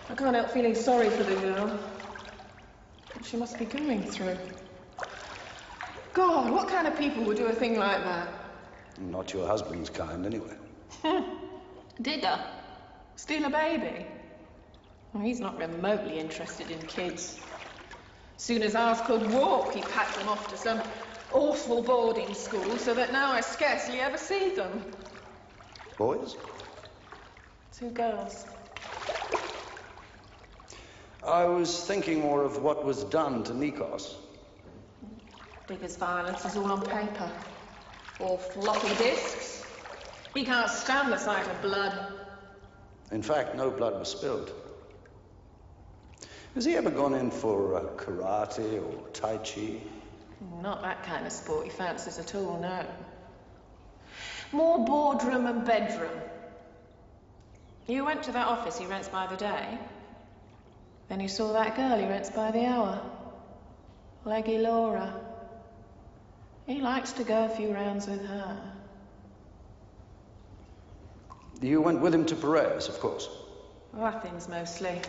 I can't help feeling sorry for the girl. What she must be going through. God, what kind of people would do a thing like that? Not your husband's kind, anyway. Digger? Steal a baby? Well, he's not remotely interested in kids. Soon as ours could walk, he packed them off to some awful boarding school so that now I scarcely ever see them. Boys? 2 girls. I was thinking more of what was done to Nikos. Digger's violence is all on paper. All floppy disks. He can't stand the sight of blood. In fact, no blood was spilled. Has he ever gone in for karate or tai chi? Not that kind of sport he fancies at all, no. More boardroom and bedroom. You went to that office he rents by the day. Then you saw that girl he rents by the hour. Leggy Laura. He likes to go a few rounds with her. You went with him to Piraeus, of course. Nothing's mostly.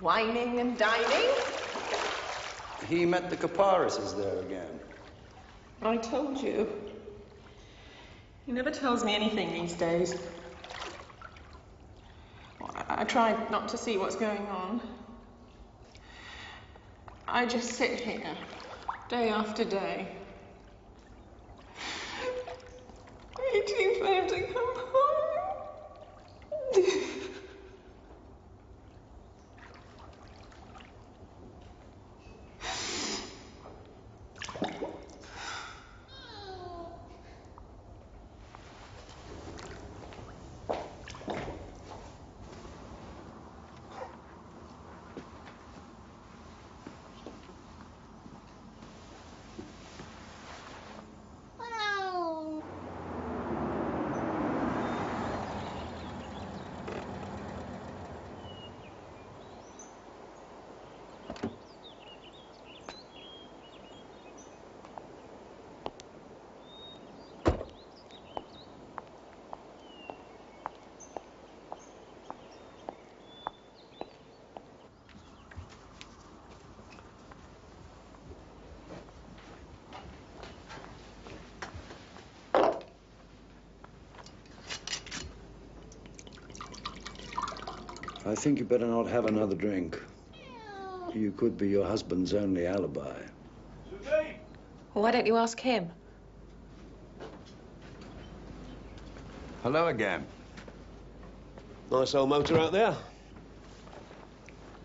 Wining and dining. He met the Kaparises there again. I told you. He never tells me anything these days. I try not to see what's going on. I just sit here, day after day, waiting for him to come home. I think you better not have another drink. You could be your husband's only alibi. Why don't you ask him? Hello again. Nice old motor out there.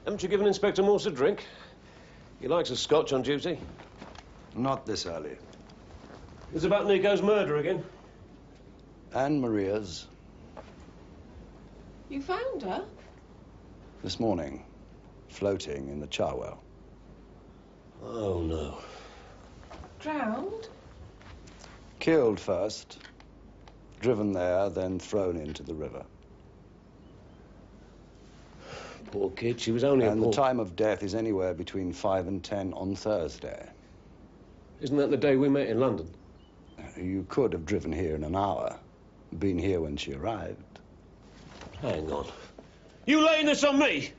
Haven't you given Inspector Morse a drink? He likes a scotch on duty. Not this early. It's about Nico's murder again. And Maria's. You found her? This morning, floating in the charwell. Oh, no. Drowned? Killed first, driven there, then thrown into the river. Poor kid, she was only And the time of death is anywhere between 5 and 10 on Thursday. Isn't that the day we met in London? You could have driven here in an hour, been here when she arrived. Hang on. You laying this on me?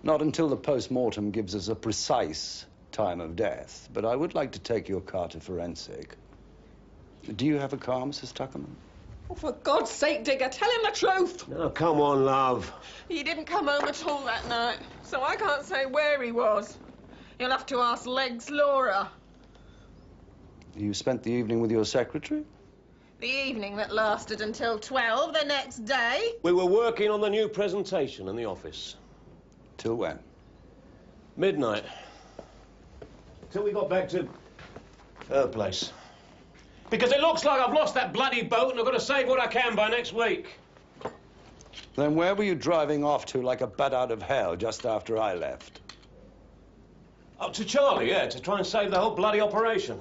Not until the post-mortem gives us a precise time of death, but I would like to take your car to forensic. Do you have a car, Mrs. Tuckerman? Oh, for God's sake, Digger, tell him the truth. No, come on, love. He didn't come home at all that night, so I can't say where he was. You'll have to ask Legs Laura. You spent the evening with your secretary? The evening that lasted until 12 the next day. We were working on the new presentation in the office. Till when? Midnight. Till we got back to her place. Because it looks like I've lost that bloody boat and I've got to save what I can by next week. Then where were you driving off to like a bat out of hell just after I left? Up to Charlie, yeah, to try and save the whole bloody operation.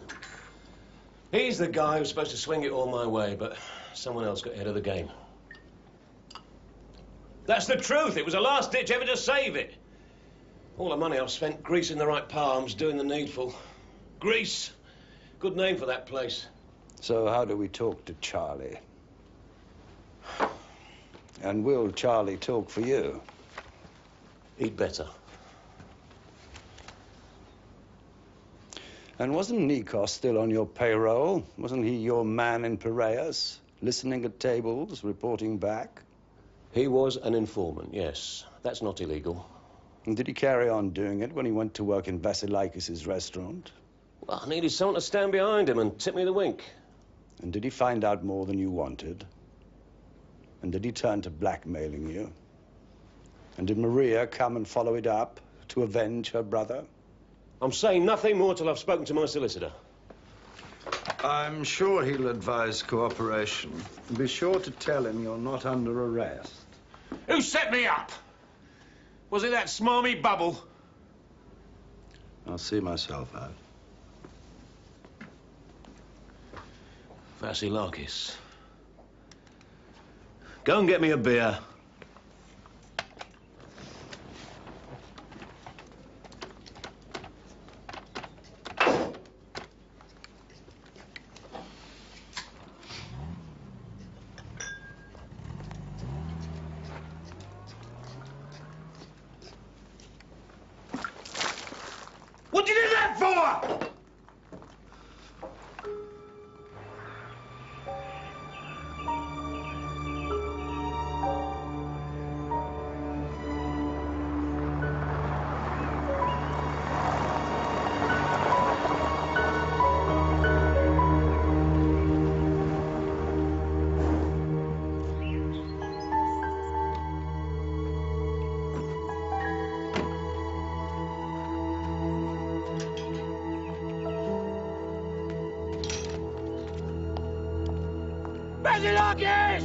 He's the guy who's supposed to swing it all my way, but someone else got ahead of the game. That's the truth. It was a last-ditch effort to save it. All the money I've spent greasing the right palms, doing the needful. Grease. Good name for that place. So how do we talk to Charlie? And will Charlie talk for you? He'd better. And wasn't Nikos still on your payroll? Wasn't he your man in Piraeus, listening at tables, reporting back? He was an informant, yes. That's not illegal. And did he carry on doing it when he went to work in Vasilikis' restaurant? Well, I needed someone to stand behind him and tip me the wink. And did he find out more than you wanted? And did he turn to blackmailing you? And did Maria come and follow it up to avenge her brother? I'm saying nothing more till I've spoken to my solicitor. I'm sure he'll advise cooperation. And be sure to tell him you're not under arrest. Who set me up? Was it that smarmy bubble? I'll see myself out. Vasilikis. Go and get me a beer. What'd you do that for? Vasilikis!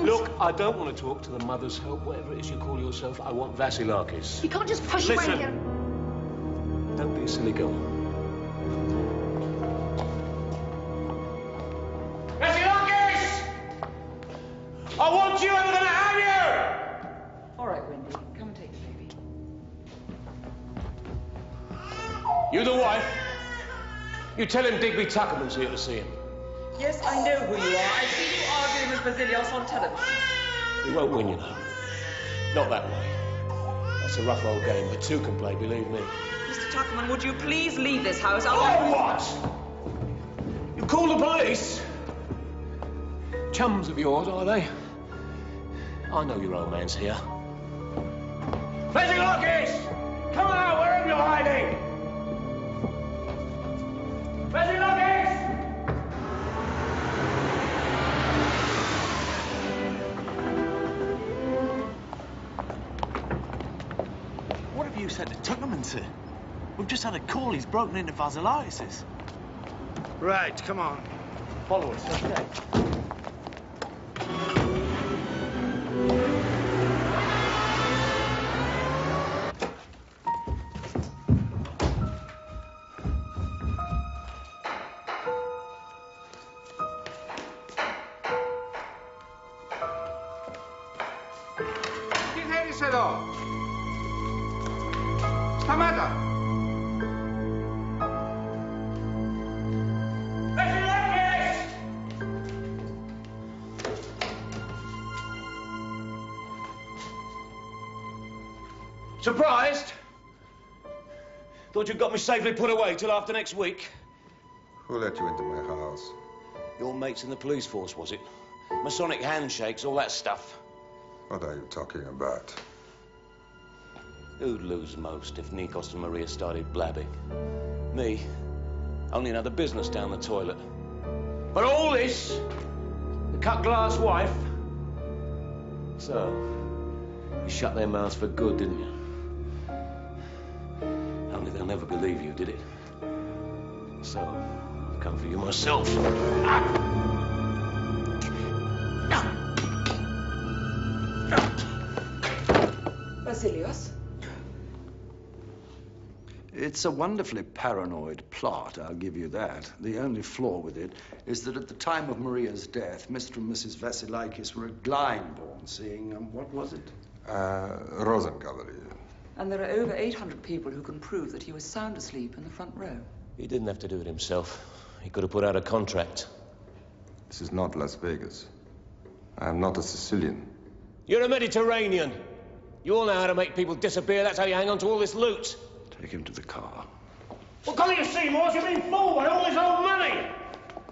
Look, I don't want to talk to the Mother's Help, whatever it is you call yourself. I want Vasilikis. You can't just push away Listen. here. Don't be a silly girl. Vasilikis! I want you and I'm gonna have you! All right, Wendy, come and take the baby. You the wife? You tell him Digby Tuckerman's here to see him. Yes, I know who you are. I've seen you arguing with Basilios on television. He won't win, you know. Not that way. That's a rough old game, but two can play, believe me. Mr. Tuckerman, would you please leave this house? Oh, what? You call the police? Chums of yours, are they? I know your old man's here. Vasilikis! Come on out, wherever you're hiding! Vasilikis! What have you said to Tuckerman, sir? We've just had a call. He's broken into Vasilikis'. Right, come on. Follow us, okay? Τι θέλεις εδώ? Σταμάτα! Surprised? Thought you'd got me safely put away till after next week. Who let you into my house? Your mates in the police force, was it? Masonic handshakes, all that stuff. What are you talking about? Who'd lose most if Nikos and Maria started blabbing? Me. Only another business down the toilet. But all this, the cut-glass wife. So, you shut their mouths for good, didn't you? Only they'll never believe you, did it? So, I've come for you myself. Vasilios? It's a wonderfully paranoid plot, I'll give you that. The only flaw with it is that at the time of Maria's death, Mr. and Mrs. Vasilikis were at Glyndebourne seeing, what was it? Rosencavalry. And there are over 800 people who can prove that he was sound asleep in the front row. He didn't have to do it himself. He could have put out a contract. This is not Las Vegas. I am not a Sicilian. You're a Mediterranean. You all know how to make people disappear. That's how you hang on to all this loot. Take him to the car. Well, can't you see, Morse? You've been fooled by all this old money.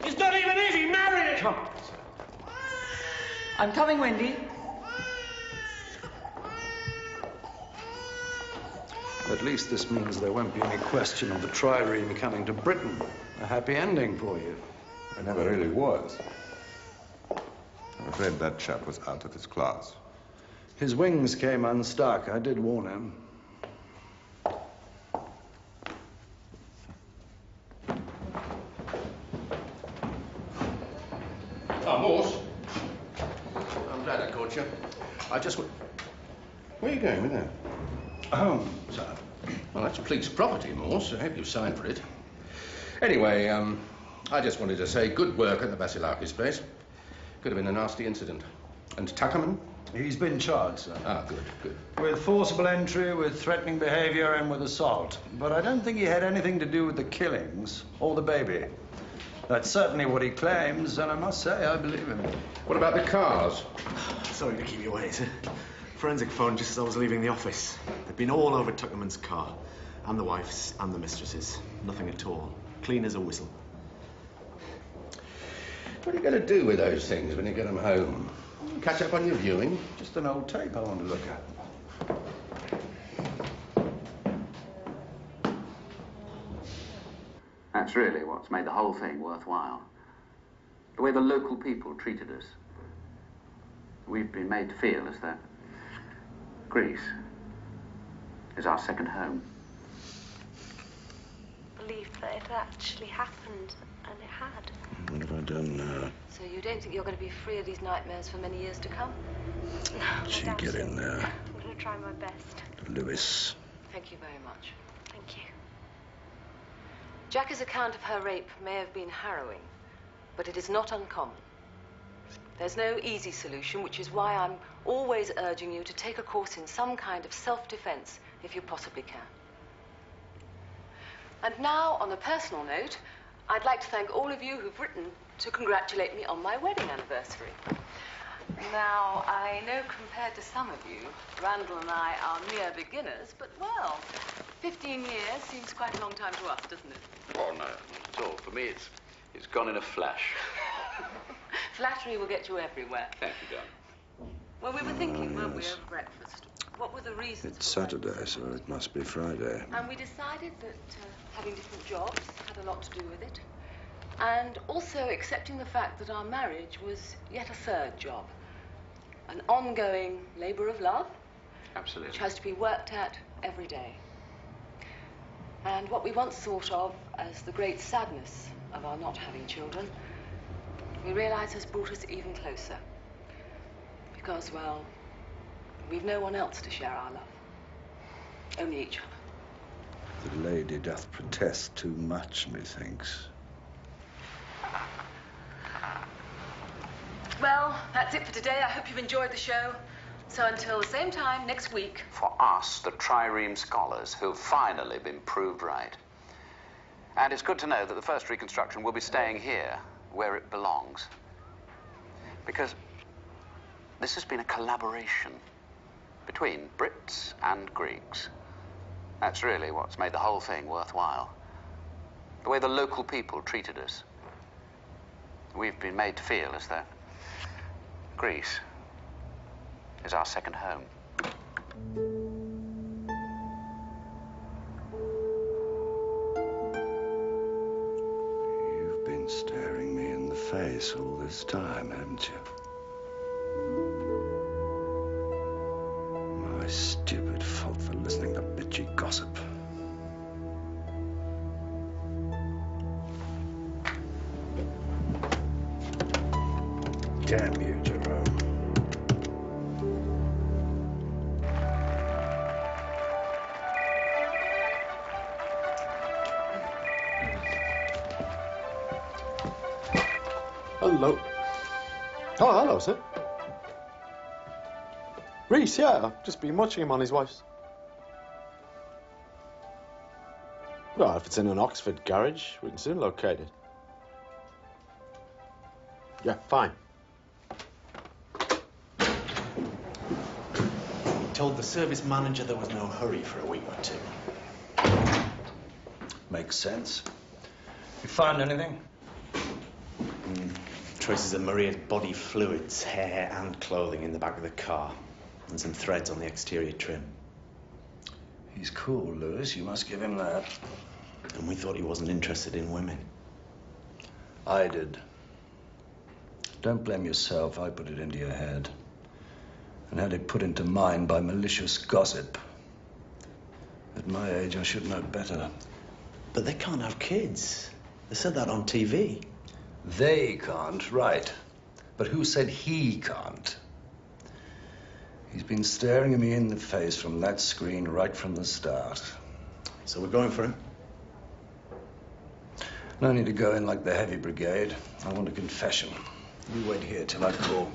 It's not even his. He married it. Come. I'm coming, Wendy. At least this means there won't be any question of the trireme coming to Britain. A happy ending for you. I never really was. I'm afraid that chap was out of his class. His wings came unstuck. I did warn him. Oh, Morse. I'm glad I caught you. I just... Where are you going with that? Home, sir. Well, that's police property, Morse. I hope you signed for it. Anyway, I just wanted to say good work at the Vasilikis place. Could have been a nasty incident. And Tuckerman? He's been charged, sir. Ah, good, good. With forcible entry, with threatening behavior, and with assault. But I don't think he had anything to do with the killings or the baby. That's certainly what he claims, and I must say I believe him. What about the cars? Sorry to keep you waiting, sir. Forensic phone just as I was leaving the office. They've been all over Tuckerman's car. And the wife's and the mistress's. Nothing at all. Clean as a whistle. What are you going to do with those things when you get them home? Catch up on your viewing? Just an old tape I want to look at. That's really what's made the whole thing worthwhile. The way the local people treated us. We've been made to feel as though Greece is our second home. Believed that it actually happened, and it had. What have I done now? So you don't think you're going to be free of these nightmares for many years to come? She get in there. I'm going to try my best. Lewis. Thank you very much. Thank you. Jackie's account of her rape may have been harrowing, but it is not uncommon. There's no easy solution, which is why I'm always urging you to take a course in some kind of self-defense if you possibly can. And now, on a personal note, I'd like to thank all of you who've written to congratulate me on my wedding anniversary. Now, I know compared to some of you, Randall and I are mere beginners, but well, 15 years seems quite a long time to us, doesn't it? Oh, no, not at all. For me, it's gone in a flash. Flattery will get you everywhere. Thank you, darling. Well, we were thinking, weren't we, over breakfast? What were the reasons? It's Saturday, so it must be Friday. And we decided that having different jobs had a lot to do with it. And also accepting the fact that our marriage was yet a third job. An ongoing labour of love. Absolutely. Which has to be worked at every day. And what we once thought of as the great sadness of our not having children, we realise has brought us even closer. Because, well, we've no one else to share our love. Only each other. The lady doth protest too much, methinks. Well, that's it for today. I hope you've enjoyed the show. So until the same time next week. For us, the trireme scholars who've finally been proved right. And it's good to know that the first reconstruction will be staying here, where it belongs. Because this has been a collaboration between Brits and Greeks. That's really what's made the whole thing worthwhile. The way the local people treated us. We've been made to feel as though Greece is our second home. You've been staring me in the face all this time, haven't you? My stupid fault for listening to bitchy gossip. Damn you, Jerome. Hello. Oh, hello, sir. Reese, yeah, I've just been watching him on his wife's. Well, if it's in an Oxford garage, we can soon locate it. Yeah, fine. Told the service manager there was no hurry for a week or two. Makes sense. You find anything? Traces of Maria's body fluids, hair and clothing in the back of the car. And some threads on the exterior trim. He's cool, Lewis. You must give him that. And we thought he wasn't interested in women. I did. Don't blame yourself. I put it into your head. And had it put into mine by malicious gossip. At my age, I should know better. But they can't have kids. They said that on TV. They can't, right. But who said he can't? He's been staring at me in the face from that screen right from the start. So we're going for him? No need to go in like the heavy brigade. I want a confession. You wait here till I call.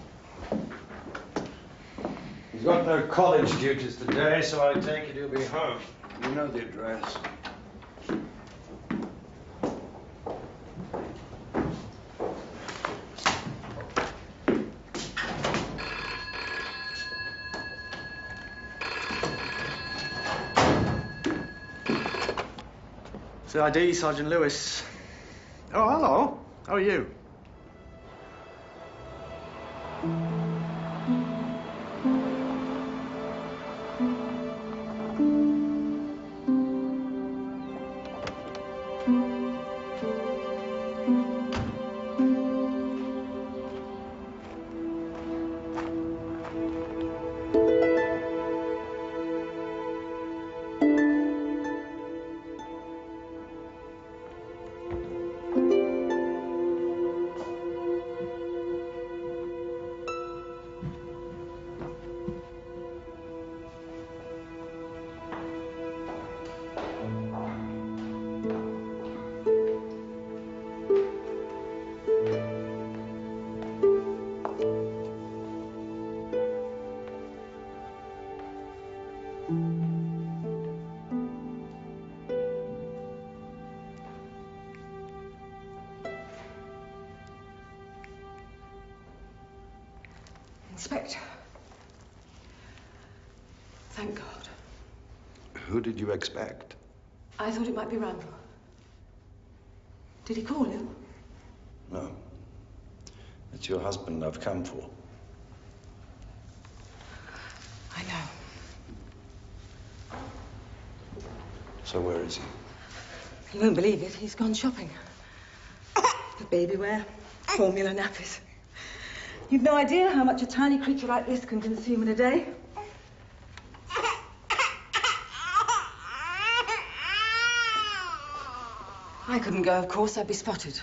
He's got no college duties today, so I take it he'll be home. You know the address. CID, Sergeant Lewis. Oh, hello. How are you? Inspector. Thank God. Who did you expect? I thought it might be Randall. Did he call you? No. It's your husband I've come for. I know. So where is he? You won't believe it. He's gone shopping. For baby wear, formula nappies. You've no idea how much a tiny creature like this can consume in a day. I couldn't go, of course. I'd be spotted.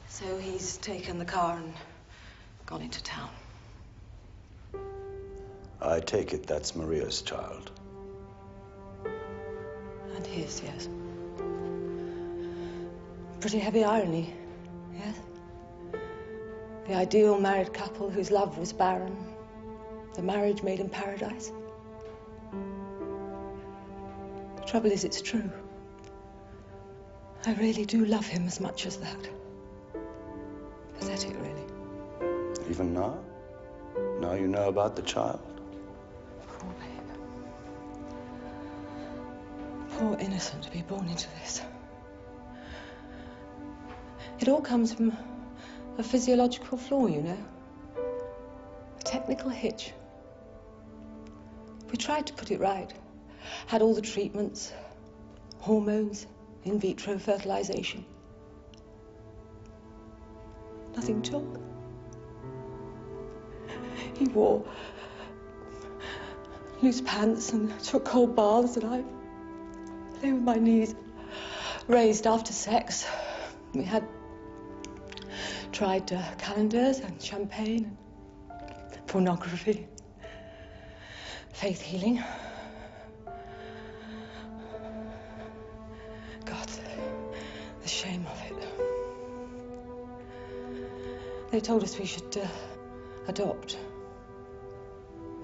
So he's taken the car and gone into town. I take it that's Maria's child. And his, yes. Pretty heavy irony, yes? The ideal married couple whose love was barren. The marriage made in paradise. The trouble is, it's true. I really do love him as much as that. Pathetic, really. Even now? Now you know about the child? Poor innocent to be born into this. It all comes from a physiological flaw, you know. A technical hitch. We tried to put it right. Had all the treatments, hormones, in vitro fertilization. Nothing took. He wore loose pants and took cold baths, and I lay with my knees raised after sex. We had tried calendars and champagne and pornography, faith healing. God, the shame of it. They told us we should adopt,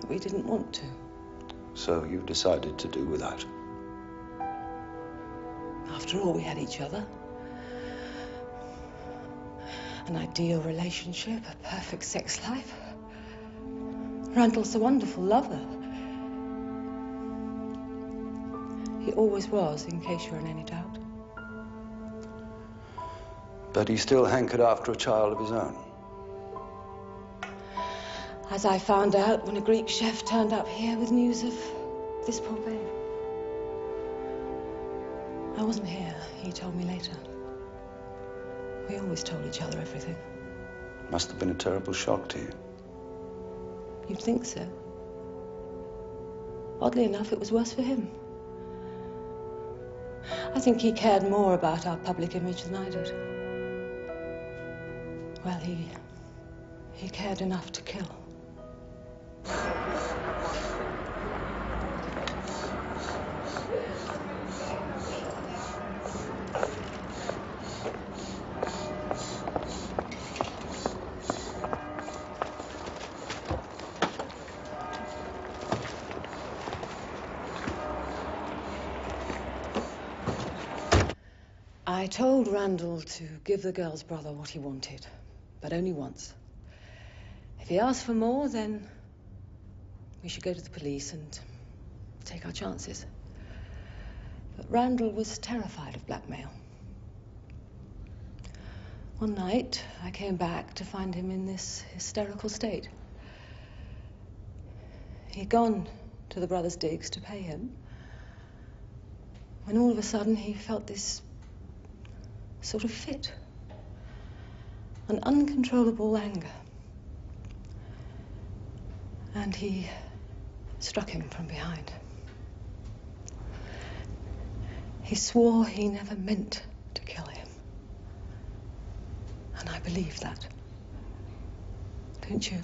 but we didn't want to. So you decided to do without. After all, we had each other. An ideal relationship, a perfect sex life. Randall's a wonderful lover. He always was, in case you're in any doubt. But he still hankered after a child of his own. As I found out when a Greek chef turned up here with news of this poor babe. I wasn't here, he told me later. We always told each other everything. Must have been a terrible shock to you. You'd think so. Oddly enough, it was worse for him. I think he cared more about our public image than I did. Well, he cared enough to kill. I told Randall to give the girl's brother what he wanted, but only once. If he asked for more, then we should go to the police and take our chances. But Randall was terrified of blackmail. One night, I came back to find him in this hysterical state. He'd gone to the brothers' digs to pay him, when all of a sudden he felt this sort of fit, an uncontrollable anger. And he struck him from behind. He swore he never meant to kill him. And I believe that. Don't you?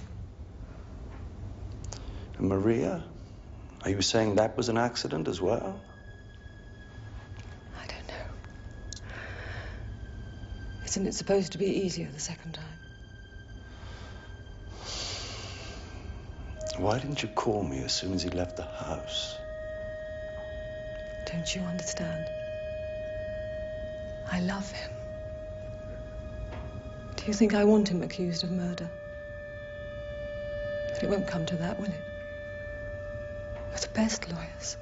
And Maria? Are you saying that was an accident as well? I don't know. Isn't it supposed to be easier the second time? Why didn't you call me as soon as he left the house? Don't you understand? I love him. Do you think I want him accused of murder? But it won't come to that, will it? We're the best lawyers.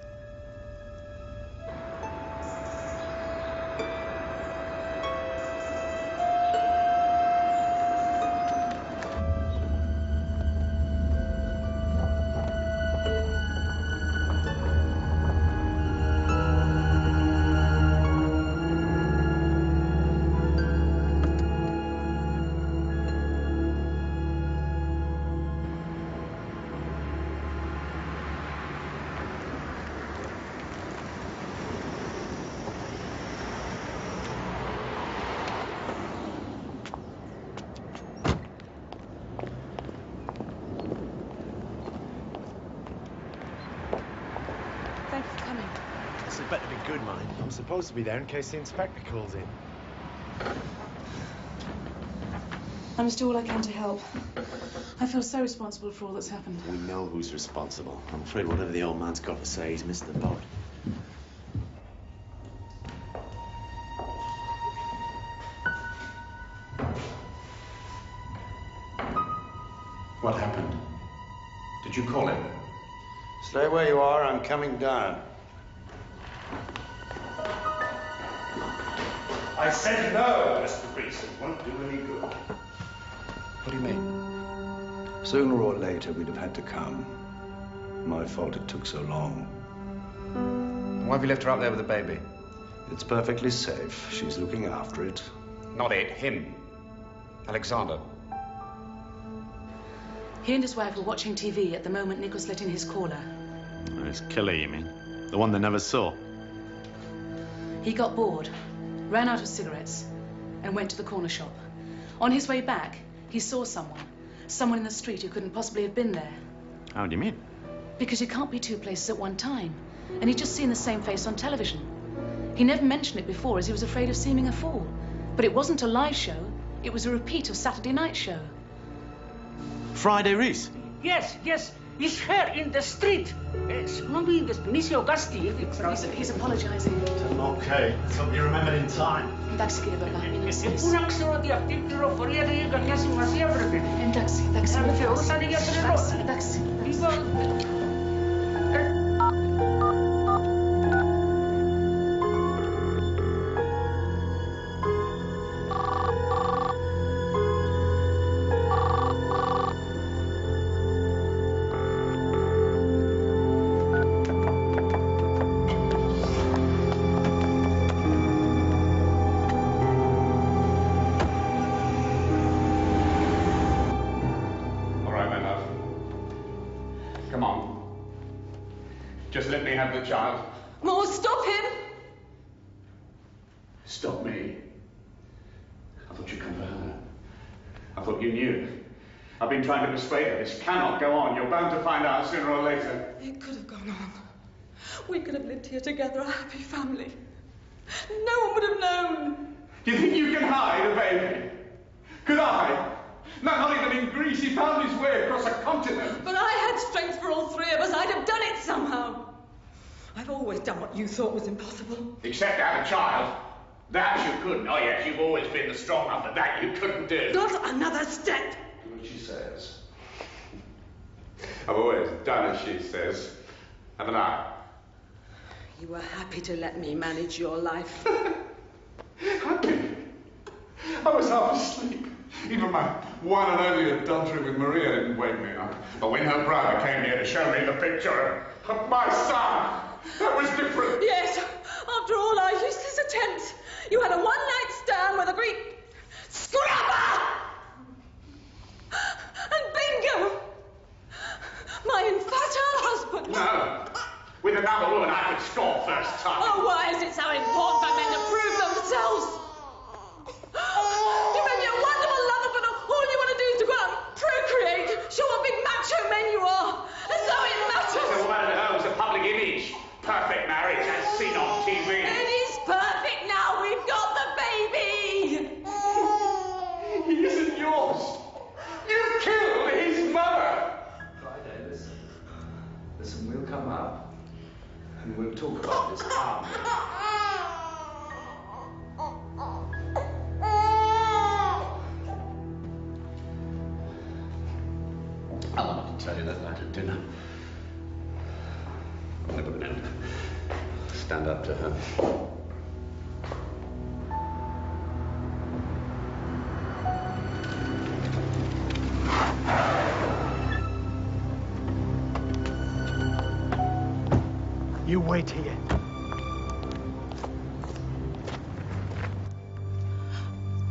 Thanks for coming. This had better be good, mind. I'm supposed to be there in case the inspector calls in. I must do all I can to help. I feel so responsible for all that's happened. We know who's responsible. I'm afraid whatever the old man's got to say, he's missed the boat. What happened? Did you call him? Stay where you are, I'm coming down. I said no, Mr. Greeks. It won't do any good. What do you mean? Sooner or later, we'd have had to come. My fault it took so long. Why have you left her up there with the baby? It's perfectly safe. She's looking after it. Not it, him. Alexander. He and his wife were watching TV at the moment Nick was letting his caller. His killer, you mean? The one they never saw? He got bored, ran out of cigarettes, and went to the corner shop. On his way back, he saw someone in the street who couldn't possibly have been there. How do you mean? Because you can't be two places at one time. And he'd just seen the same face on television. He never mentioned it before as he was afraid of seeming a fool. But it wasn't a live show, it was a repeat of Saturday Night Show. Friday Reese? Yes, it's her in the street. Smuggling the Benicio Gasti. He's apologizing. Okay, let's hope you remembered in time. Εντάξει, κύριε Μπερνάμι, είναι εσείς. Πού να ξέρω ότι αυτή η πληροφορία δεν έχει καμιά σημασία, βρε. Εντάξει. Με θεωρούσαν για τρελό. Εντάξει. Just let me have the child. Morse, stop him! Stop me? I thought you'd come for her. I thought you knew. I've been trying to persuade her. This cannot go on. You're bound to find out sooner or later. It could have gone on. We could have lived here together, a happy family. No one would have known. Do you think you can hide a baby? Could I? Not even in Greece. He found his way across a continent. But I had strength for all three of us. I'd have done it somehow. I've always done what you thought was impossible. Except have a child. That you couldn't. Oh, yes, you've always been the strong one, but that you couldn't do. Not another step. Do what she says. I've always done as she says. Haven't I? You were happy to let me manage your life. Happy? I was half asleep. Even my one and only adultery with Maria didn't wake me up. But when her brother came here to show me the picture of my son, that was different. Yes, after all our useless attempts, you had a one-night stand with a Greek scrapper! And bingo! My infertile husband! No. With another woman I could score first time. Oh, why is it so important for men to prove themselves? You may be a wonderful lover, but all you want to do is to go out and procreate. Show what big macho men you are. As though it matters. The woman at home's a public image. Perfect marriage as seen on TV. It is perfect now. We've got the baby. He isn't yours. You killed his mother. Friday, listen. Listen, we'll come up and we'll talk about this calmly. I wanted to tell you that night at dinner. I've never been able to stand up to her. You wait here.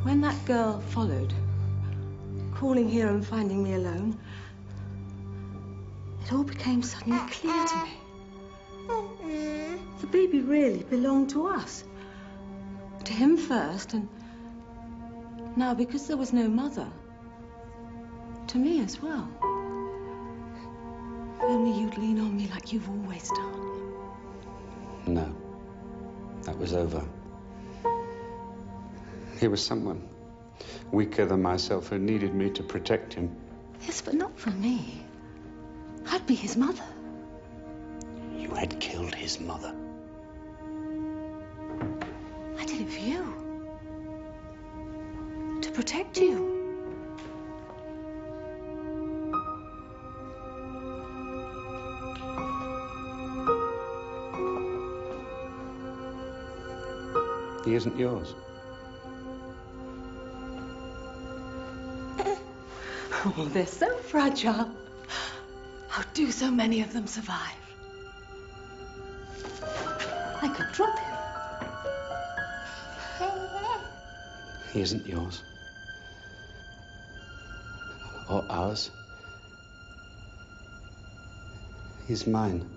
When that girl followed, calling here and finding me alone, it all became suddenly clear to me. The baby really belonged to us. To him first, and now, because there was no mother, to me as well. If only you'd lean on me like you've always done. No, that was over. He was someone weaker than myself who needed me to protect him. Yes, but not from me. I'd be his mother. You had killed his mother. I did it for you. To protect you. He isn't yours. Oh, they're so fragile. How do so many of them survive? I could drop him. He isn't yours. Or ours. He's mine.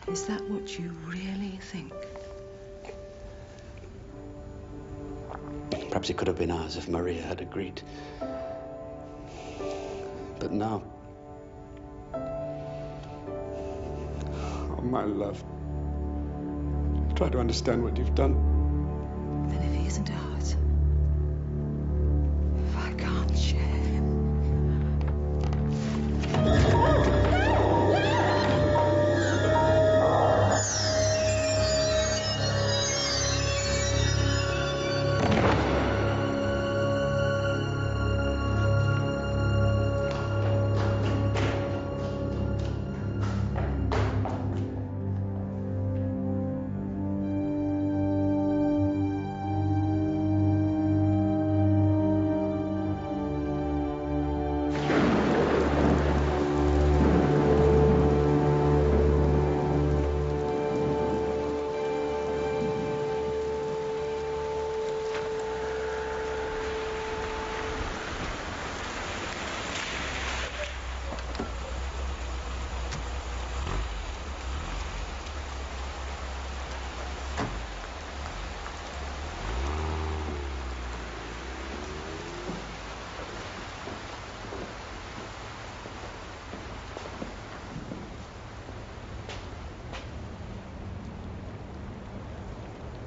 Is that what you really think? Perhaps it could have been ours if Maria had agreed. But now... Oh, my love. Try to understand what you've done. Then if he isn't ours, if I can't share him...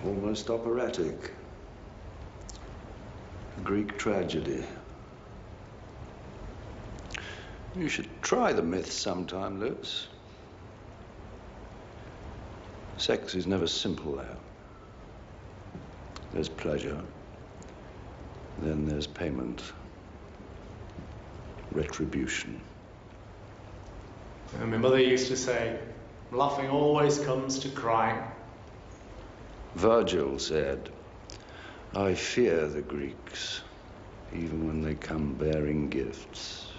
Almost operatic. A Greek tragedy. You should try the myth sometime, Lewis. Sex is never simple, though. There's pleasure. Then there's payment. Retribution. And my mother used to say, laughing always comes to crying. Virgil said, I fear the Greeks, even when they come bearing gifts.